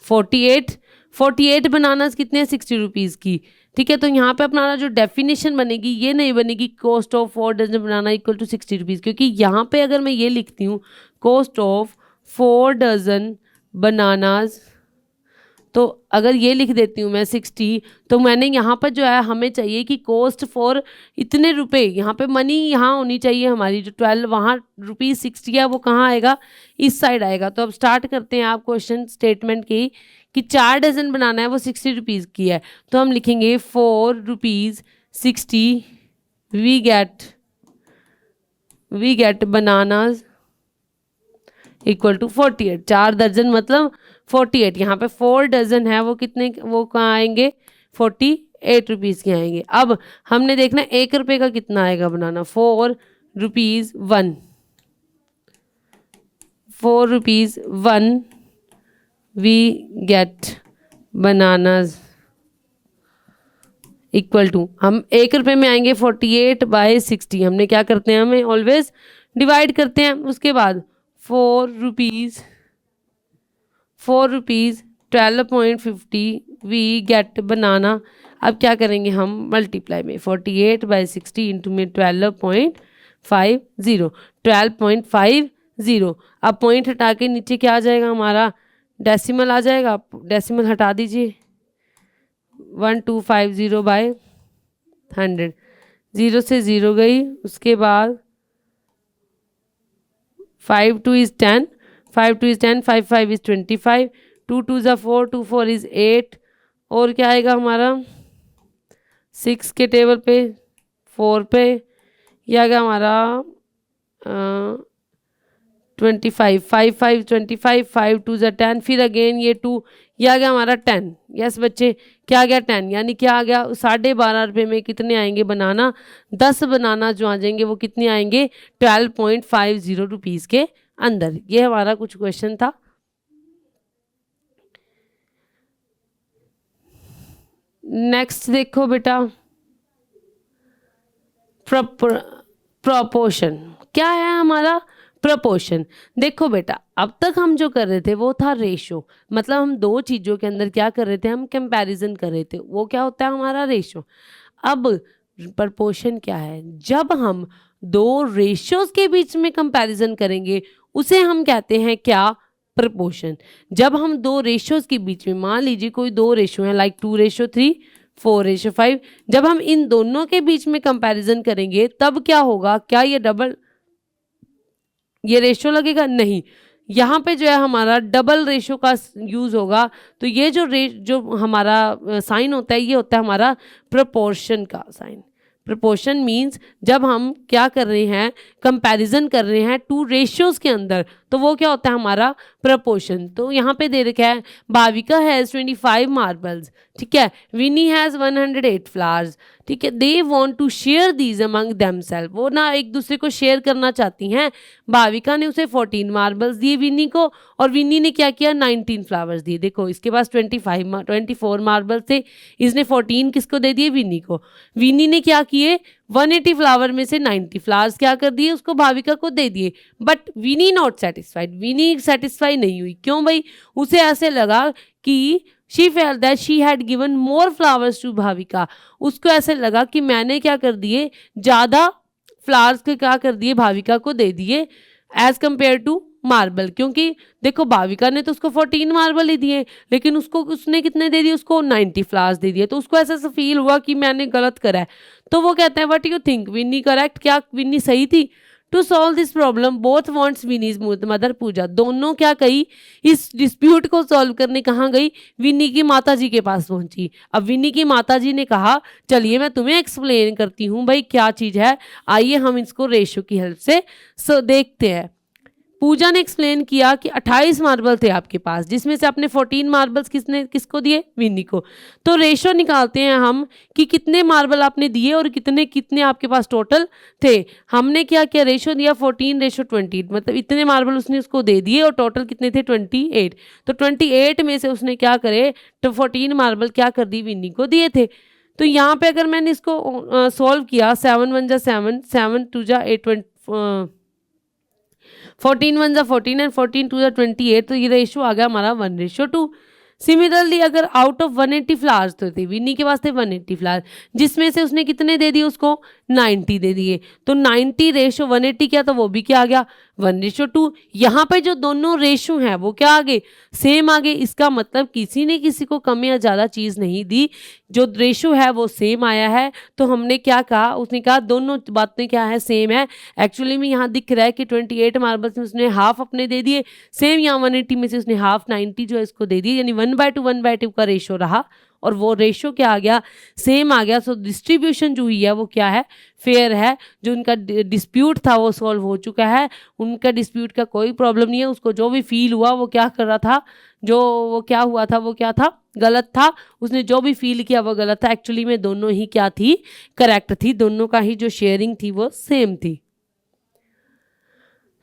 48। 48 बनाना कितने हैं, 60 रुपीज़ की। ठीक है, तो यहाँ पे अपना जो डेफिनेशन बनेगी ये नहीं बनेगी cost of 4 dozen banana equal to 60 rupees, क्योंकि यहाँ पे अगर मैं ये लिखती हूँ कॉस्ट ऑफ 4 डजन बनानाज, तो अगर ये लिख देती हूँ मैं 60, तो मैंने यहाँ पर जो है हमें चाहिए कि कॉस्ट फॉर इतने रुपए, यहाँ पे मनी यहाँ होनी चाहिए हमारी, जो 12 वहाँ ₹60 है वो कहाँ आएगा, इस साइड आएगा। तो अब स्टार्ट करते हैं आप क्वेश्चन स्टेटमेंट की कि 4 डजन बनाना है, वो 60 रुपीज़ की है। तो हम लिखेंगे 4 rupees 60 we get bananas equal to 48। 4 दर्जन मतलब 48। यहाँ पे 4 डजन है, वो कितने, वो कहाँ आएंगे, 48 रुपीज़ के आएंगे। अब हमने देखना 1 रुपये का कितना आएगा banana, 4 rupees 1, 4 rupees 1 we get bananas equal to, हम 1 रुपये में आएंगे 48/60। हमने क्या करते हैं, हमें ऑलवेज डिवाइड करते हैं। उसके बाद 4 रुपीज़ 12.50 वी गेट बनाना। अब क्या करेंगे हम, मल्टीप्लाई में 48/60 इंटू में 12.50। अब पॉइंट हटा के नीचे क्या आ जाएगा हमारा, डेसिमल आ जाएगा। डेसिमल हटा दीजिए, 1250/100, 0 से 0 गई। उसके बाद 5 2 is 10, 5 2 is 10, 5 5 is 25, 2 2 is 4, 2 4 is 8, और क्या आएगा हमारा 6 के टेबल पे 4 पे, यह आ गया हमारा 25, 5 5 25, 5 2 is 10, फिर अगेन ये 2, यह आ गया हमारा 10। यस बच्चे, क्या आ गया 10, यानी क्या आ गया 12.5 रुपये में कितने आएंगे बनाना, 10 बनाना जो आ जाएंगे वो कितने आएंगे, 12.50 रुपीज़ के अंदर। ये हमारा कुछ क्वेश्चन था। नेक्स्ट देखो बेटा, प्रोपोर्शन क्या है हमारा, प्रपोर्शन। देखो बेटा, अब तक हम जो कर रहे थे वो था रेशो, मतलब हम दो चीज़ों के अंदर क्या कर रहे थे, हम कंपैरिजन कर रहे थे, वो क्या होता है हमारा रेशो। अब प्रपोर्शन क्या है, जब हम दो रेशियोज के बीच में कंपैरिजन करेंगे उसे हम कहते हैं क्या, प्रपोर्शन। जब हम दो रेशियोज के बीच में, मान लीजिए कोई दो रेशियो है लाइक 2:3, 4:5, जब हम इन दोनों के बीच में कंपैरिजन करेंगे तब क्या होगा, क्या ये डबल, ये रेशियो लगेगा, नहीं, यहाँ पे जो है हमारा डबल रेशियो का यूज़ होगा। तो ये जो हमारा साइन होता है ये होता है हमारा प्रोपोर्शन का साइन। प्रोपोर्शन मीन्स जब हम क्या कर रहे हैं, कंपैरिजन कर रहे हैं टू रेशियोज के अंदर, तो वो क्या होता है हमारा प्रोपोर्शन। तो यहाँ पे दे रखा है भाविका हैज़ 25 मार्बल्स, ठीक है, विनी हैज़ 108 फ्लावर्स, ठीक है, they want to share these among themselves, वो ना एक दूसरे को शेयर करना चाहती हैं। भाविका ने उसे 14 मार्बल्स दिए विनी को, और विनी ने क्या किया, 19 फ्लावर्स दिए। देखो इसके पास 24 मार्बल्स थे, इसने 14 किसको दे दिए, विनी को। विनी ने क्या किए, 180 फ्लावर में से 90 फ्लावर्स क्या कर दिए, उसको भाविका को दे दिए। But Vini not satisfied, Vini satisfy नहीं हुई। क्यों भाई, उसे ऐसे लगा कि she felt that she had given more flowers to Bhavika, उसको ऐसे लगा कि मैंने क्या कर दिए, ज़्यादा फ्लावर्स के क्या कर दिए, भाविका को दे दिए एज कम्पेयर टू मार्बल। क्योंकि देखो भाविका ने तो उसको 14 मार्बल ही दिए, लेकिन उसने कितने दे दिए, उसको 90 फ्लावर्स दे दिए। तो उसको ऐसा फील हुआ कि मैंने गलत करा है। तो वो कहता है what you think, Vini correct, क्या विनी सही थी। To solve this problem both wants Vini's mother Pooja. दोनों क्या कही, इस डिस्प्यूट को सॉल्व करने कहाँ गई, विनी की माता जी के पास पहुंची। अब विनी की माता जी ने कहा चलिए मैं तुम्हें एक्सप्लेन करती हूँ भाई क्या चीज़ है, आइए हम इसको रेशो की हेल्प से देखते हैं। पूजा ने एक्सप्लेन किया कि 28 मार्बल थे आपके पास, जिसमें से आपने 14 मार्बल्स किसको दिए, विनी को। तो रेशो निकालते हैं हम कि कितने मार्बल आपने दिए और कितने कितने आपके पास टोटल थे। हमने क्या किया, रेशो दिया 14:20, मतलब इतने मार्बल उसने उसको दे दिए और टोटल कितने थे 28। तो 28 में से उसने क्या करे, तो 14 मार्बल क्या कर दी, विनी को दिए थे। तो यहाँ पे अगर मैंने इसको सॉल्व किया, 7 1 जा 7, 7 2 जा 8, 14 1 जा 14 एंड 14 2 जा 28, तो ये रेशो आ गया हमारा 1:2। सिमिलरली अगर आउट ऑफ 180 फ्लावर्स तो थे, विनी के पास थे 180 फ्लावर, जिसमें से उसने कितने दे दिए उसको, 90 दे दिए। तो 90 रेशो 180 क्या, तो वो भी क्या आ गया 1:2। यहाँ पे जो दोनों रेशो हैं वो क्या आ गए, सेम आ गए। इसका मतलब किसी ने किसी को कम या ज़्यादा चीज़ नहीं दी, जो रेशो है वो सेम आया है। तो हमने क्या कहा, उसने कहा दोनों बातें क्या है, सेम है। एक्चुअली में यहाँ दिख रहा है कि 28 मार्बल्स में उसने हाफ अपने दे दिए, सेम यहाँ 180 में से उसने हाफ 90 जो है इसको दे दिए, यानी 1/2 का रेशो रहा और वो रेशो क्या आ गया, सेम आ गया। सो डिस्ट्रीब्यूशन जो हुई है वो क्या है, फेयर है। जो उनका डिस्प्यूट था वो सॉल्व हो चुका है, उनका डिस्प्यूट का कोई प्रॉब्लम नहीं है। उसको जो भी फील हुआ वो क्या कर रहा था, जो वो क्या हुआ था वो क्या था, गलत था। उसने जो भी फील किया वो गलत था। एक्चुअली में दोनों ही क्या थी, करेक्ट थी। दोनों का ही जो शेयरिंग थी वो सेम थी।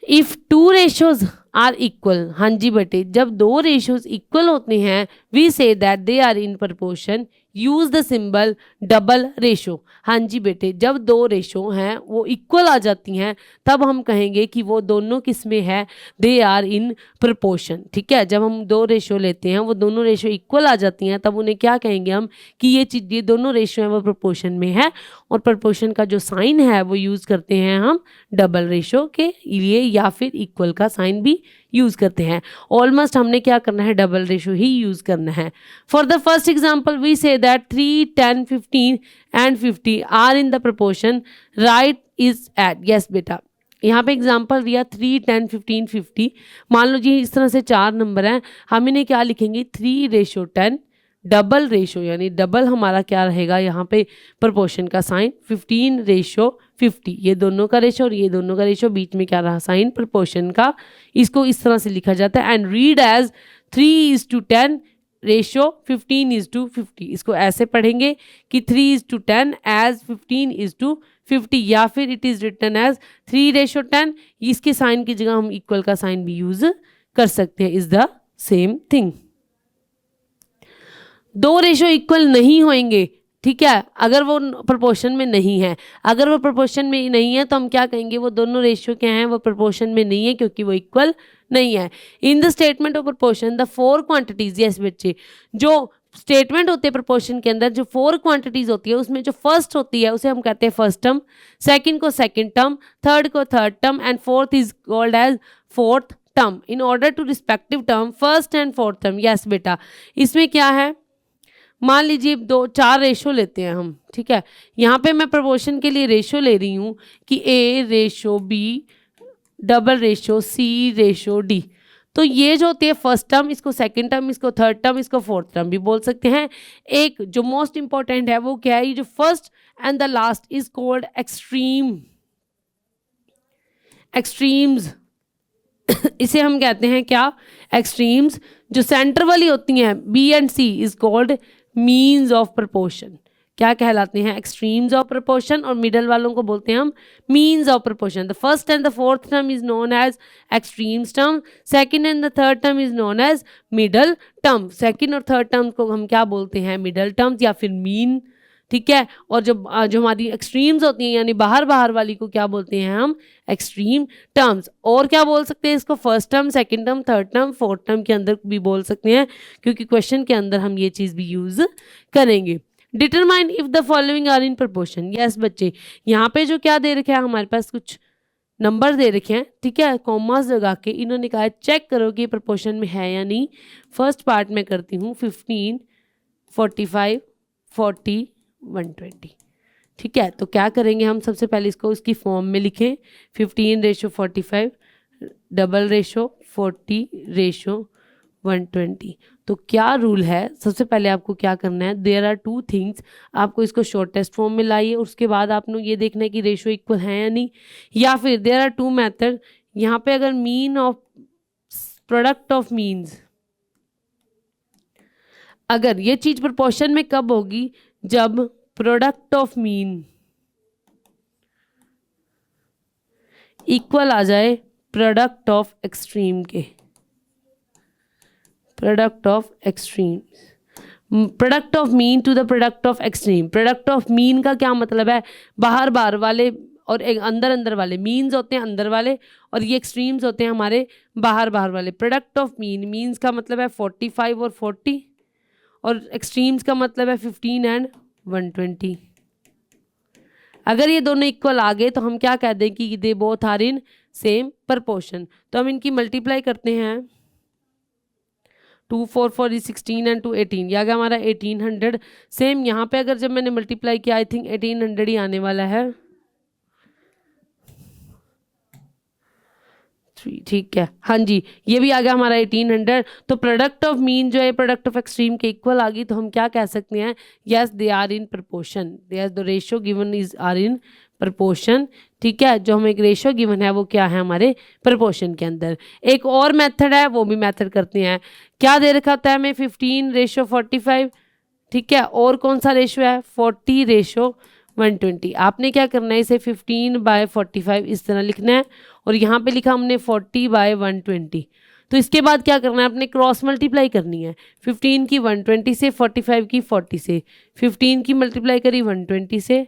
If two ratios are equal, हाँ जी बेटे, जब दो रेशोज इक्वल होते हैं, we say that they are in proportion, use the symbol double ratio. हाँ जी बेटे, जब दो रेशो हैं वो इक्वल आ जाती हैं, तब हम कहेंगे कि वो दोनों किस में है, दे आर इन प्रपोर्शन। ठीक है, जब हम दो रेशो लेते हैं वो दोनों रेशो इक्वल आ जाती हैं, तब उन्हें क्या कहेंगे हम, कि ये चीज़, ये दोनों रेशो हैं वो प्रपोर्शन में है। और प्रपोर्शन का जो साइन है वो यूज़ करते हैं हम डबल रेशो के लिए, या फिर इक्वल का साइन भी यूज़ करते हैं। ऑलमोस्ट हमने क्या करना है, डबल रेशो ही यूज़ करना है। For the first example we say that 3 10 15 and 50 are in the proportion, right is eight. Yes बेटा, यहाँ पे एग्जाम्पल दिया 3 10 15 50। मान लो जी इस तरह से चार नंबर हैं, हम इन्हें क्या लिखेंगे, 3:10, डबल रेशो, यानी डबल हमारा क्या रहेगा यहाँ पे प्रपोर्शन का साइन, 15:50, ये दोनों का रेशो और ये दोनों का रेशो, बीच में क्या रहा साइन प्रपोर्शन का। इसको इस तरह से लिखा जाता है एंड रीड एज 3:10 रेशो 15:50। इसको ऐसे पढ़ेंगे कि 3:10 एज 15:50, या फिर इट इज़ रिटन एज 3:10। इसके साइन की जगह हम इक्वल का साइन भी यूज कर सकते हैं, इज द सेम थिंग। दो रेशो इक्वल नहीं होंगे, ठीक है, अगर वो प्रोपोर्शन में नहीं है। अगर वो प्रोपोर्शन में नहीं है तो हम क्या कहेंगे, वो दोनों रेशियो क्या हैं, वो प्रोपोर्शन में नहीं है, क्योंकि वो इक्वल नहीं है। In the statement of proportion the 4 quantities, yes बच्चे, जो स्टेटमेंट होते हैं प्रोपोर्शन के अंदर, जो 4 क्वांटिटीज होती है, उसमें जो फर्स्ट होती है उसे हम कहते हैं फर्स्ट टर्म, सेकंड को सेकंड टर्म, थर्ड को third term and fourth is called as fourth term in order to respective term first and fourth term. Yes बेटा, इसमें क्या है, मान लीजिए 4 रेशो लेते हैं हम, ठीक है। यहाँ पे मैं प्रोपोर्शन के लिए रेशो ले रही हूँ कि A:B, डबल रेशो C:D। तो ये जो होती है फर्स्ट टर्म, इसको सेकंड टर्म, इसको थर्ड टर्म, इसको फोर्थ टर्म भी बोल सकते हैं। एक जो मोस्ट इंपॉर्टेंट है वो क्या है, ये जो first and the last is called extremes. इसे हम कहते हैं क्या, एक्सट्रीम्स। जो सेंटर वाली होती हैं B and C is called means of proportion. क्या कहलाते हैं, एक्सट्रीम्स ऑफ प्रपोर्शन, और मिडल वालों को बोलते हैं हम means of proportion. The first and the fourth term is known as extremes term, second and the third term is known as middle term. Second और थर्ड टर्म को हम क्या बोलते हैं, मिडल टर्म्स या फिर मीन, ठीक है। और जो हमारी एक्सट्रीम्स होती हैं, यानी बाहर वाली को क्या बोलते हैं हम, एक्सट्रीम टर्म्स। और क्या बोल सकते हैं इसको, first term, second term, third term, fourth term के अंदर भी बोल सकते हैं, क्योंकि क्वेश्चन के अंदर हम ये चीज़ भी यूज करेंगे। Determine if the following are in proportion. Yes बच्चे, यहाँ पे जो क्या दे रखे हैं, हमारे पास कुछ नंबर दे रखे हैं, ठीक है, कॉमास लगा के इन्होंने कहा चेक करो कि प्रपोर्शन में है या नहीं। फर्स्ट पार्ट में करती हूँ 15, 45, 40, 120। ठीक है, तो क्या करेंगे हम, सबसे पहले इसको इसकी फॉर्म में लिखें 15:45, डबल रेशो 40:120। तो क्या रूल है, सबसे पहले आपको क्या करना है, देयर आर टू थिंग्स, आपको इसको शॉर्टेस्ट फॉर्म में लाइए, उसके बाद आपने ये देखना है कि रेशो इक्वल है या नहीं, या फिर देयर आर टू मेथड, यहाँ पे अगर mean of product of means, अगर ये चीज प्रोपोर्शन में कब होगी, जब प्रोडक्ट ऑफ मीन इक्वल आ जाए प्रोडक्ट ऑफ एक्सट्रीम के, product of extreme, product of mean to the product of extreme. Product of mean का क्या मतलब है, बाहर बाहर वाले और एक अंदर अंदर वाले, मीन्स होते हैं अंदर वाले और ये एक्सट्रीम्स होते हैं हमारे बाहर बाहर वाले। प्रोडक्ट ऑफ मीन, मीन्स का मतलब है 45 और 40, और एक्सट्रीम्स का मतलब है 15 एंड 120। अगर ये दोनों इक्वल आ गए तो हम क्या कह दें कि they both are in same proportion. तो हम इनकी मल्टीप्लाई करते हैं, 2 4 4 16 एंड 2 18, ये आ गया हमारा 1800। सेम यहाँ पे अगर जब मैंने मल्टीप्लाई किया, आई थिंक 1800 ही आने वाला है, ठीक है, हाँ जी, ये भी आ गया हमारा 1800। तो प्रोडक्ट ऑफ मीन जो है प्रोडक्ट ऑफ एक्सट्रीम के इक्वल आ गई, तो हम क्या कह सकते हैं, yes they are in proportion, yes the ratio given is are in proportion. ठीक है, जो हमें एक रेशियो गिवन है वो क्या है हमारे प्रपोर्शन के अंदर। एक और मेथड है, वो भी मेथड करते हैं। क्या दे रखा होता है हमें, 15:45, ठीक है, और कौन सा रेशियो है, 40:120। आपने क्या करना है, इसे 15/45 इस तरह लिखना है, और यहाँ पे लिखा हमने 40/120। तो इसके बाद क्या करना है, अपने क्रॉस मल्टीप्लाई करनी है, 15 की 120 से, 45 की 40 से, 15 की मल्टीप्लाई करी 120 से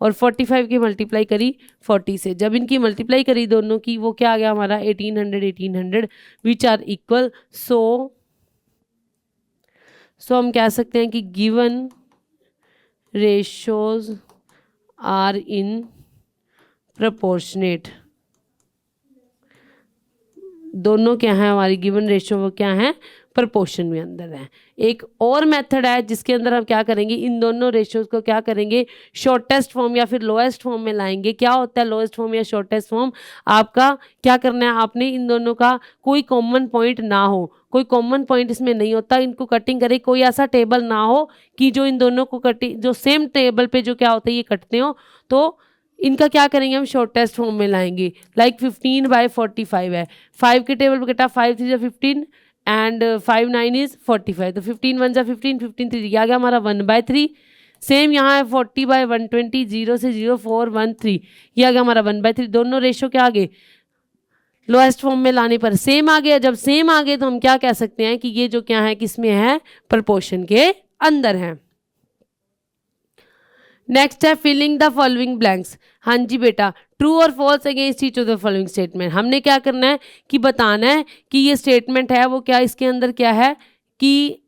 और 45 की मल्टीप्लाई करी 40 से। जब इनकी मल्टीप्लाई करी दोनों की, वो क्या आ गया हमारा 1800 विच आर इक्वल। सो हम कह सकते हैं कि given ratios are in proportionate. दोनों क्या है हमारी गिवन रेशियो, वो क्या है, प्रपोर्शन में अंदर है। एक और मेथड है जिसके अंदर हम क्या करेंगे, इन दोनों रेशियोज को क्या करेंगे, शॉर्टेस्ट फॉर्म या फिर लोएस्ट फॉर्म में लाएंगे। क्या होता है लोएस्ट फॉर्म या शॉर्टेस्ट फॉर्म, आपका क्या करना है, आपने इन दोनों का कोई कॉमन पॉइंट ना हो, कोई कॉमन पॉइंट इसमें नहीं होता, इनको कटिंग करे, कोई ऐसा टेबल ना हो कि जो इन दोनों को कटिंग, जो सेम टेबल पे जो क्या होता है ये कटते हो, तो इनका क्या करेंगे हम शॉर्टेस्ट फॉर्म में लाएंगे। लाइक 15/45 है, 5 के टेबल पे कटा, 5 3 15 एंड 5 9 इज 45, तो 15 1 15 15 3, ये आ गया हमारा 1/3। सेम यहाँ है 40/120, 0 से 0 4 1 3, ये आ गया हमारा 1/3। दोनों रेशो क्या आ गए, लोएस्ट फॉर्म में लाने पर सेम आ गया। जब सेम आ गए तो हम क्या कह सकते हैं कि ये जो क्या है, किसमें है, प्रपोर्शन के अंदर है। नेक्स्ट है फिलिंग द फॉलोइंग ब्लैंक्स। हाँ जी बेटा, ट्रू और false against each of the following statement. हमने क्या करना है कि बताना है कि ये स्टेटमेंट है वो क्या, इसके अंदर क्या है कि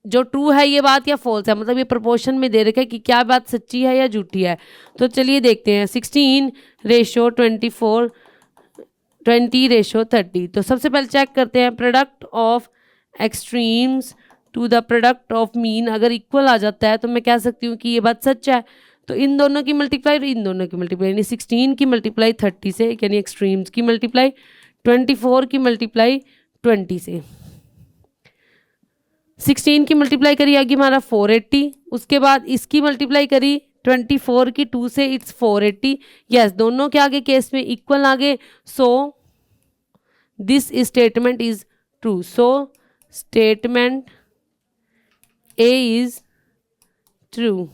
जो ट्रू है ये बात या फॉल्स है, मतलब ये प्रपोर्शन में दे रखा है कि क्या बात सच्ची है या झूठी है। तो चलिए देखते हैं, 16:24 20:30। तो सबसे पहले चेक करते हैं, product of extremes to the product of mean अगर इक्वल आ जाता है तो मैं कह सकती हूँ कि ये बात सच है। तो इन दोनों की मल्टीप्लाई और इन दोनों की मल्टीप्लाई, यानी 16 की मल्टीप्लाई 30 से, यानी एक्सट्रीम्स की मल्टीप्लाई, 24 की मल्टीप्लाई 20 से। 16 की मल्टीप्लाई करी आगे हमारा 480, उसके बाद इसकी मल्टीप्लाई करी 24 की 2 से, इट्स 480। यस, दोनों के आगे केस में इक्वल आगे, so this statement is true. So statement A is true.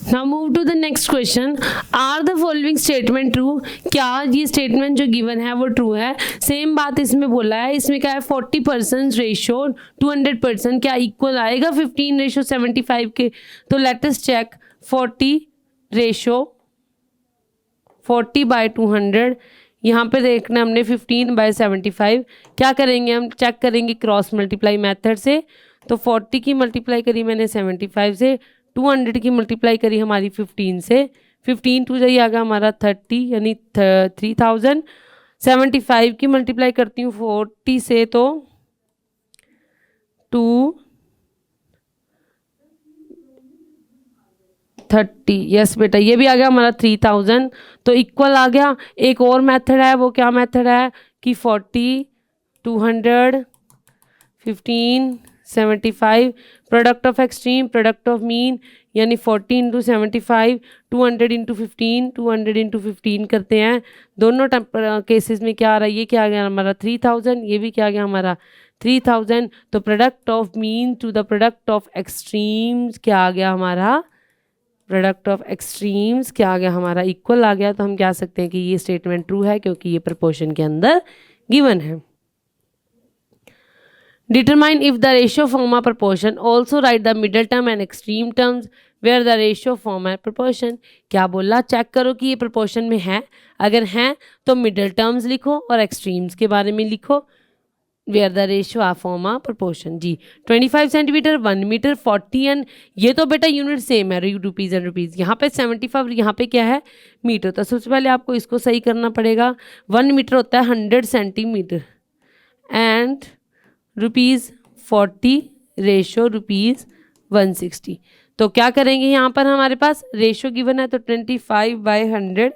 Now move to the next question. Are the following statement true? क्या ये statement जो given है वो true है? सेम बात इसमें बोला है, इसमें क्या है 40% रेशो 200%, क्या इक्वल आएगा 15:75 के? तो लेट अस चेक, 40/200, यहाँ पे देखना हमने 15/75। क्या करेंगे हम, चेक करेंगे क्रॉस मल्टीप्लाई मेथड से। तो 40 की मल्टीप्लाई करी मैंने 75 से, 200 की मल्टीप्लाई करी हमारी 15 से, 15 2 जाइए आ गया हमारा 30 यानी 3000। 75 की मल्टीप्लाई करती हूँ 40 से तो 2 30। यस बेटा, ये भी आ गया हमारा 3000, तो इक्वल आ गया। एक और मेथड है, वो क्या मेथड है कि 40, 200, 15, 75, product of extreme, product of mean, यानी 40 इंटू 75, 200 इंटू 15, 200 इंटू 15 करते हैं। दोनों केसेस में क्या आ रहा है, ये क्या आ गया हमारा 3000, ये भी क्या आ गया हमारा 3000। तो product of mean to the product of extremes क्या आ गया हमारा, प्रोडक्ट ऑफ एक्सट्रीम्स क्या आ गया हमारा, इक्वल आ गया। तो हम कह सकते हैं कि ये स्टेटमेंट ट्रू है क्योंकि ये प्रोपोर्शन के अंदर गिवन है। Determine if the ratio form a proportion. Also write the middle term and extreme terms where the ratio form a proportion. क्या बोला, चेक करो कि ये proportion में है, अगर है तो middle terms लिखो और extremes के बारे में लिखो where the ratio are form a proportion। जी 25 सेंटीमीटर, 1 मीटर, 40 एंड ये तो बेटा यूनिट सेम है, रुपीज़ एंड रुपीज़। यहाँ पे 75, यहाँ पे क्या है मीटर। तो सबसे पहले आपको इसको सही करना पड़ेगा। 1 मीटर होता है 100 सेंटीमीटर एंड ₹40 रेशो ₹160। तो क्या करेंगे, यहाँ पर हमारे पास रेशो गिवन है तो 25/100,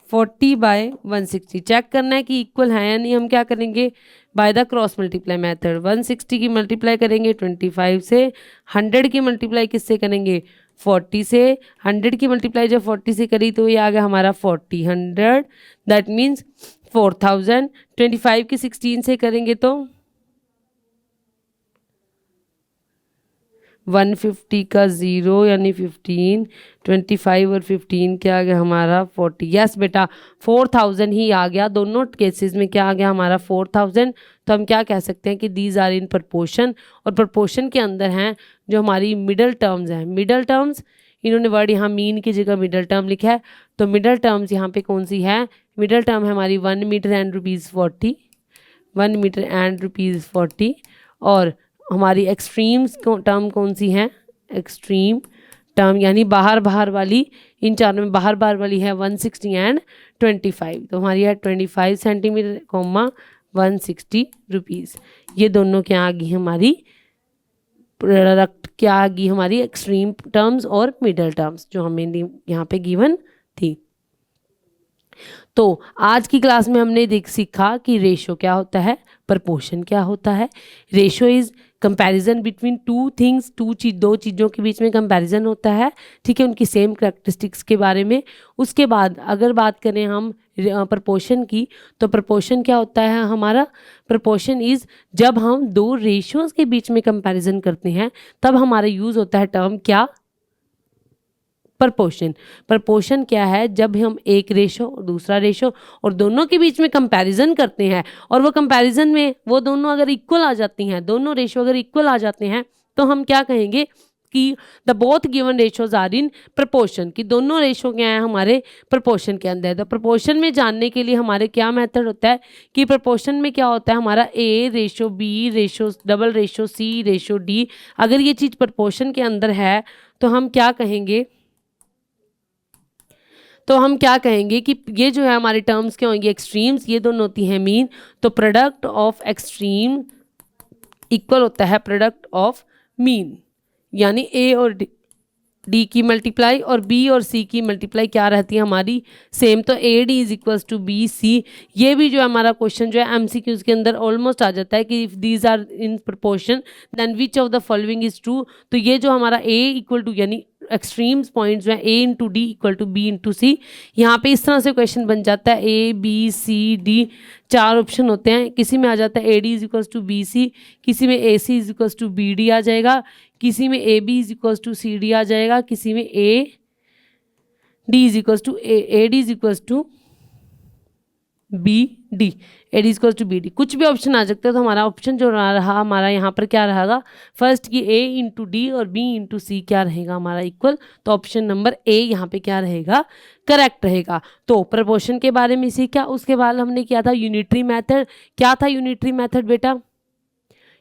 40/160 चेक करना है कि इक्वल है या नहीं। हम क्या करेंगे, by the cross multiply method 160 की मल्टीप्लाई करेंगे 25 से, 100 की मल्टीप्लाई किससे करेंगे 40 से, 100 की मल्टीप्लाई जब 40 से करी तो ये आ गया हमारा 40, 100 दैट मीन्स 4000। 25 की 16 से करेंगे तो 150 का 0 यानी 15, 25 और 15 क्या आ गया हमारा 40। यस बेटा 4000 ही आ गया, दोनों केसेस में क्या आ गया हमारा 4000। तो हम क्या कह सकते हैं कि दीज आर इन प्रपोर्शन, और प्रपोर्शन के अंदर हैं जो हमारी मिडल टर्म्स हैं। मिडल टर्म्स, इन्होंने वर्ड यहाँ मीन की जगह मिडल टर्म लिखा है, तो मिडल टर्म्स यहाँ पे कौन सी है, मिडल टर्म है हमारी 1 मीटर एंड ₹40, 1 मीटर एंड ₹40। और हमारी एक्सट्रीम्स टर्म कौन सी है, एक्सट्रीम टर्म यानी बाहर बाहर वाली, इन चारों में बाहर बाहर वाली है 160 एंड 25। तो हमारी है 25 सेंटीमीटर कॉमा 160 रुपीज़। ये दोनों क्या आ गई हमारी प्रोडक्ट, क्या आ गई हमारी एक्सट्रीम टर्म्स और मिडल टर्म्स जो हमें यहाँ पे गिवन थी। तो आज की क्लास में हमने सीखा कि रेशो क्या होता है, प्रपोर्शन क्या होता है। Ratio is comparison between two things, दो चीज़ों के बीच में कंपैरिजन होता है, ठीक है, उनकी सेम करैक्टरिस्टिक्स के बारे में। उसके बाद अगर बात करें हम प्रपोर्शन की, तो प्रपोर्शन क्या होता है हमारा, प्रपोर्शन इज जब हम दो रेशियोज के बीच में कंपैरिजन करते हैं तब हमारा यूज़ होता है टर्म क्या, प्रपोर्शन। प्रपोर्शन क्या है, जब हम एक रेशो और दूसरा रेशो और दोनों के बीच में कंपैरिजन करते हैं और वो कंपैरिजन में वो दोनों अगर इक्वल आ जाती हैं, दोनों रेशो अगर इक्वल आ जाते हैं तो हम क्या कहेंगे कि the both given ratios are in proportion, कि दोनों रेशो क्या है हमारे प्रपोर्शन के अंदर। तो प्रपोर्शन में जानने के लिए हमारे क्या मेथड होता है कि प्रपोर्शन में क्या होता है हमारा A ratio B ratio double ratio C ratio D। अगर ये चीज़ प्रपोर्शन के अंदर है तो हम क्या कहेंगे, तो हम क्या कहेंगे कि ये जो है हमारे टर्म्स क्या होंगे, एक्सट्रीम्स, ये दोनों होती हैं मीन। तो प्रोडक्ट ऑफ एक्सट्रीम इक्वल होता है प्रोडक्ट ऑफ मीन, यानी A और D की मल्टीप्लाई और B और C की मल्टीप्लाई क्या रहती है हमारी सेम। तो AD is equals to BC। ये भी जो है हमारा क्वेश्चन जो है MCQs के अंदर ऑलमोस्ट आ जाता है कि if these are in proportion then which of the following is true. तो ये जो हमारा A इक्वल टू यानी एक्सट्रीम्स पॉइंट्स जो है A into D equal to B into C, यहाँ पे इस तरह से क्वेश्चन बन जाता है A B C D, 4 option होते हैं, किसी में आ जाता है AD is equals to BC, किसी में AC is equals to BD आ जाएगा, किसी में AB is equals to CD आ जाएगा, किसी में AD is equals to AD is equals to BD, AD is equals to BD, कुछ भी ऑप्शन आ सकता है। तो हमारा ऑप्शन जो रहा हमारा यहाँ पर क्या रहेगा, फर्स्ट की A इंटू डी और B इंटू सी क्या रहेगा हमारा इक्वल। तो ऑप्शन नंबर A यहाँ पे क्या रहेगा, करेक्ट रहेगा। तो प्रपोर्शन के बारे में सीखा, उसके बाद हमने किया था यूनिटरी मेथड। क्या था यूनिटरी मेथड बेटा,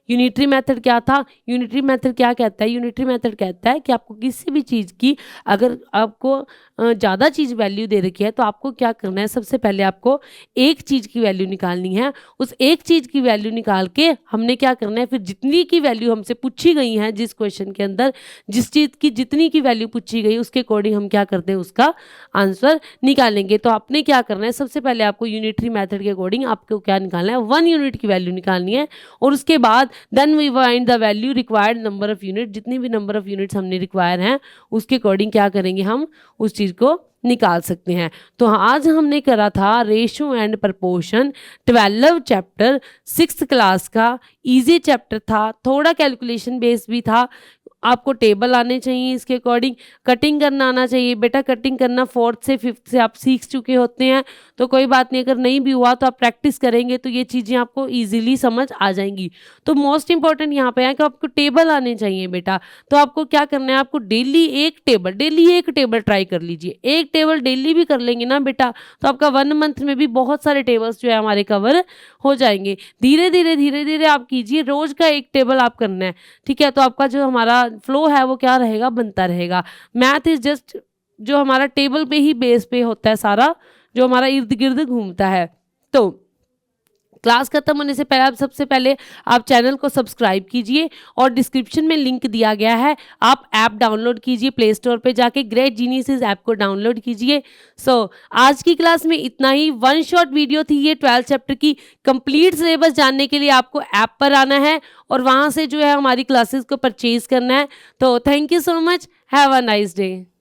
यूनिटरी मेथड क्या था, यूनिटरी मेथड क्या कहता है, यूनिटरी मेथड कहता है कि आपको किसी भी चीज़ की अगर आपको ज़्यादा चीज़ वैल्यू दे रखी है तो आपको क्या करना है, सबसे पहले आपको एक चीज़ की वैल्यू निकालनी है। उस एक चीज़ की वैल्यू निकाल के हमने क्या करना है, फिर जितनी की वैल्यू हमसे पूछी गई है जिस क्वेश्चन के अंदर, जिस चीज़ की जितनी की वैल्यू पूछी गई उसके अकॉर्डिंग हम क्या करते हैं, उसका आंसर निकालेंगे। तो आपने क्या करना है, सबसे पहले आपको यूनिटरी मेथड के अकॉर्डिंग आपको क्या निकालना है, 1 यूनिट की वैल्यू निकालनी है। और उसके बाद then we find the value required number of unit, जितनी भी नंबर ऑफ यूनिट्स हमने रिक्वायर हैं उसके अकॉर्डिंग क्या करेंगे, हम उस चीज़ को निकाल सकते हैं। तो आज हमने करा था ratio and proportion, 12 chapter 6th class का इजी चैप्टर था, थोड़ा कैलकुलेशन बेस भी था। आपको टेबल आने चाहिए, इसके अकॉर्डिंग कटिंग करना आना चाहिए। बेटा कटिंग करना 4th से 5th से आप सीख चुके होते हैं, तो कोई बात नहीं, अगर नहीं भी हुआ तो आप प्रैक्टिस करेंगे तो ये चीज़ें आपको ईजिली समझ आ जाएंगी। तो मोस्ट इंपॉर्टेंट यहाँ पे है कि आपको टेबल आने चाहिए बेटा। तो आपको क्या करना है, आपको डेली एक टेबल ट्राई कर लीजिए। एक टेबल डेली भी कर लेंगे ना बेटा, तो आपका 1 मंथ में भी बहुत सारे टेबल्स जो है हमारे कवर हो जाएंगे। धीरे धीरे आप कीजिए, रोज़ का एक टेबल आप करना है, ठीक है। तो आपका जो हमारा फ्लो है वो क्या रहेगा, बनता रहेगा। मैथ इज जस्ट जो हमारा टेबल पे ही बेस पे होता है, सारा जो हमारा इर्द गिर्द घूमता है। तो क्लास खत्म होने से पहले आप सबसे पहले आप चैनल को सब्सक्राइब कीजिए और डिस्क्रिप्शन में लिंक दिया गया है, आप ऐप डाउनलोड कीजिए, प्ले स्टोर पे जाके ग्रेट जीनियसेस ऐप को डाउनलोड कीजिए। आज की क्लास में इतना ही, 1 शॉर्ट वीडियो थी ये 12 चैप्टर की। कंप्लीट सिलेबस जानने के लिए आपको ऐप पर आना है और वहाँ से जो है हमारी क्लासेस को परचेज करना है। तो thank you so much, have a nice day.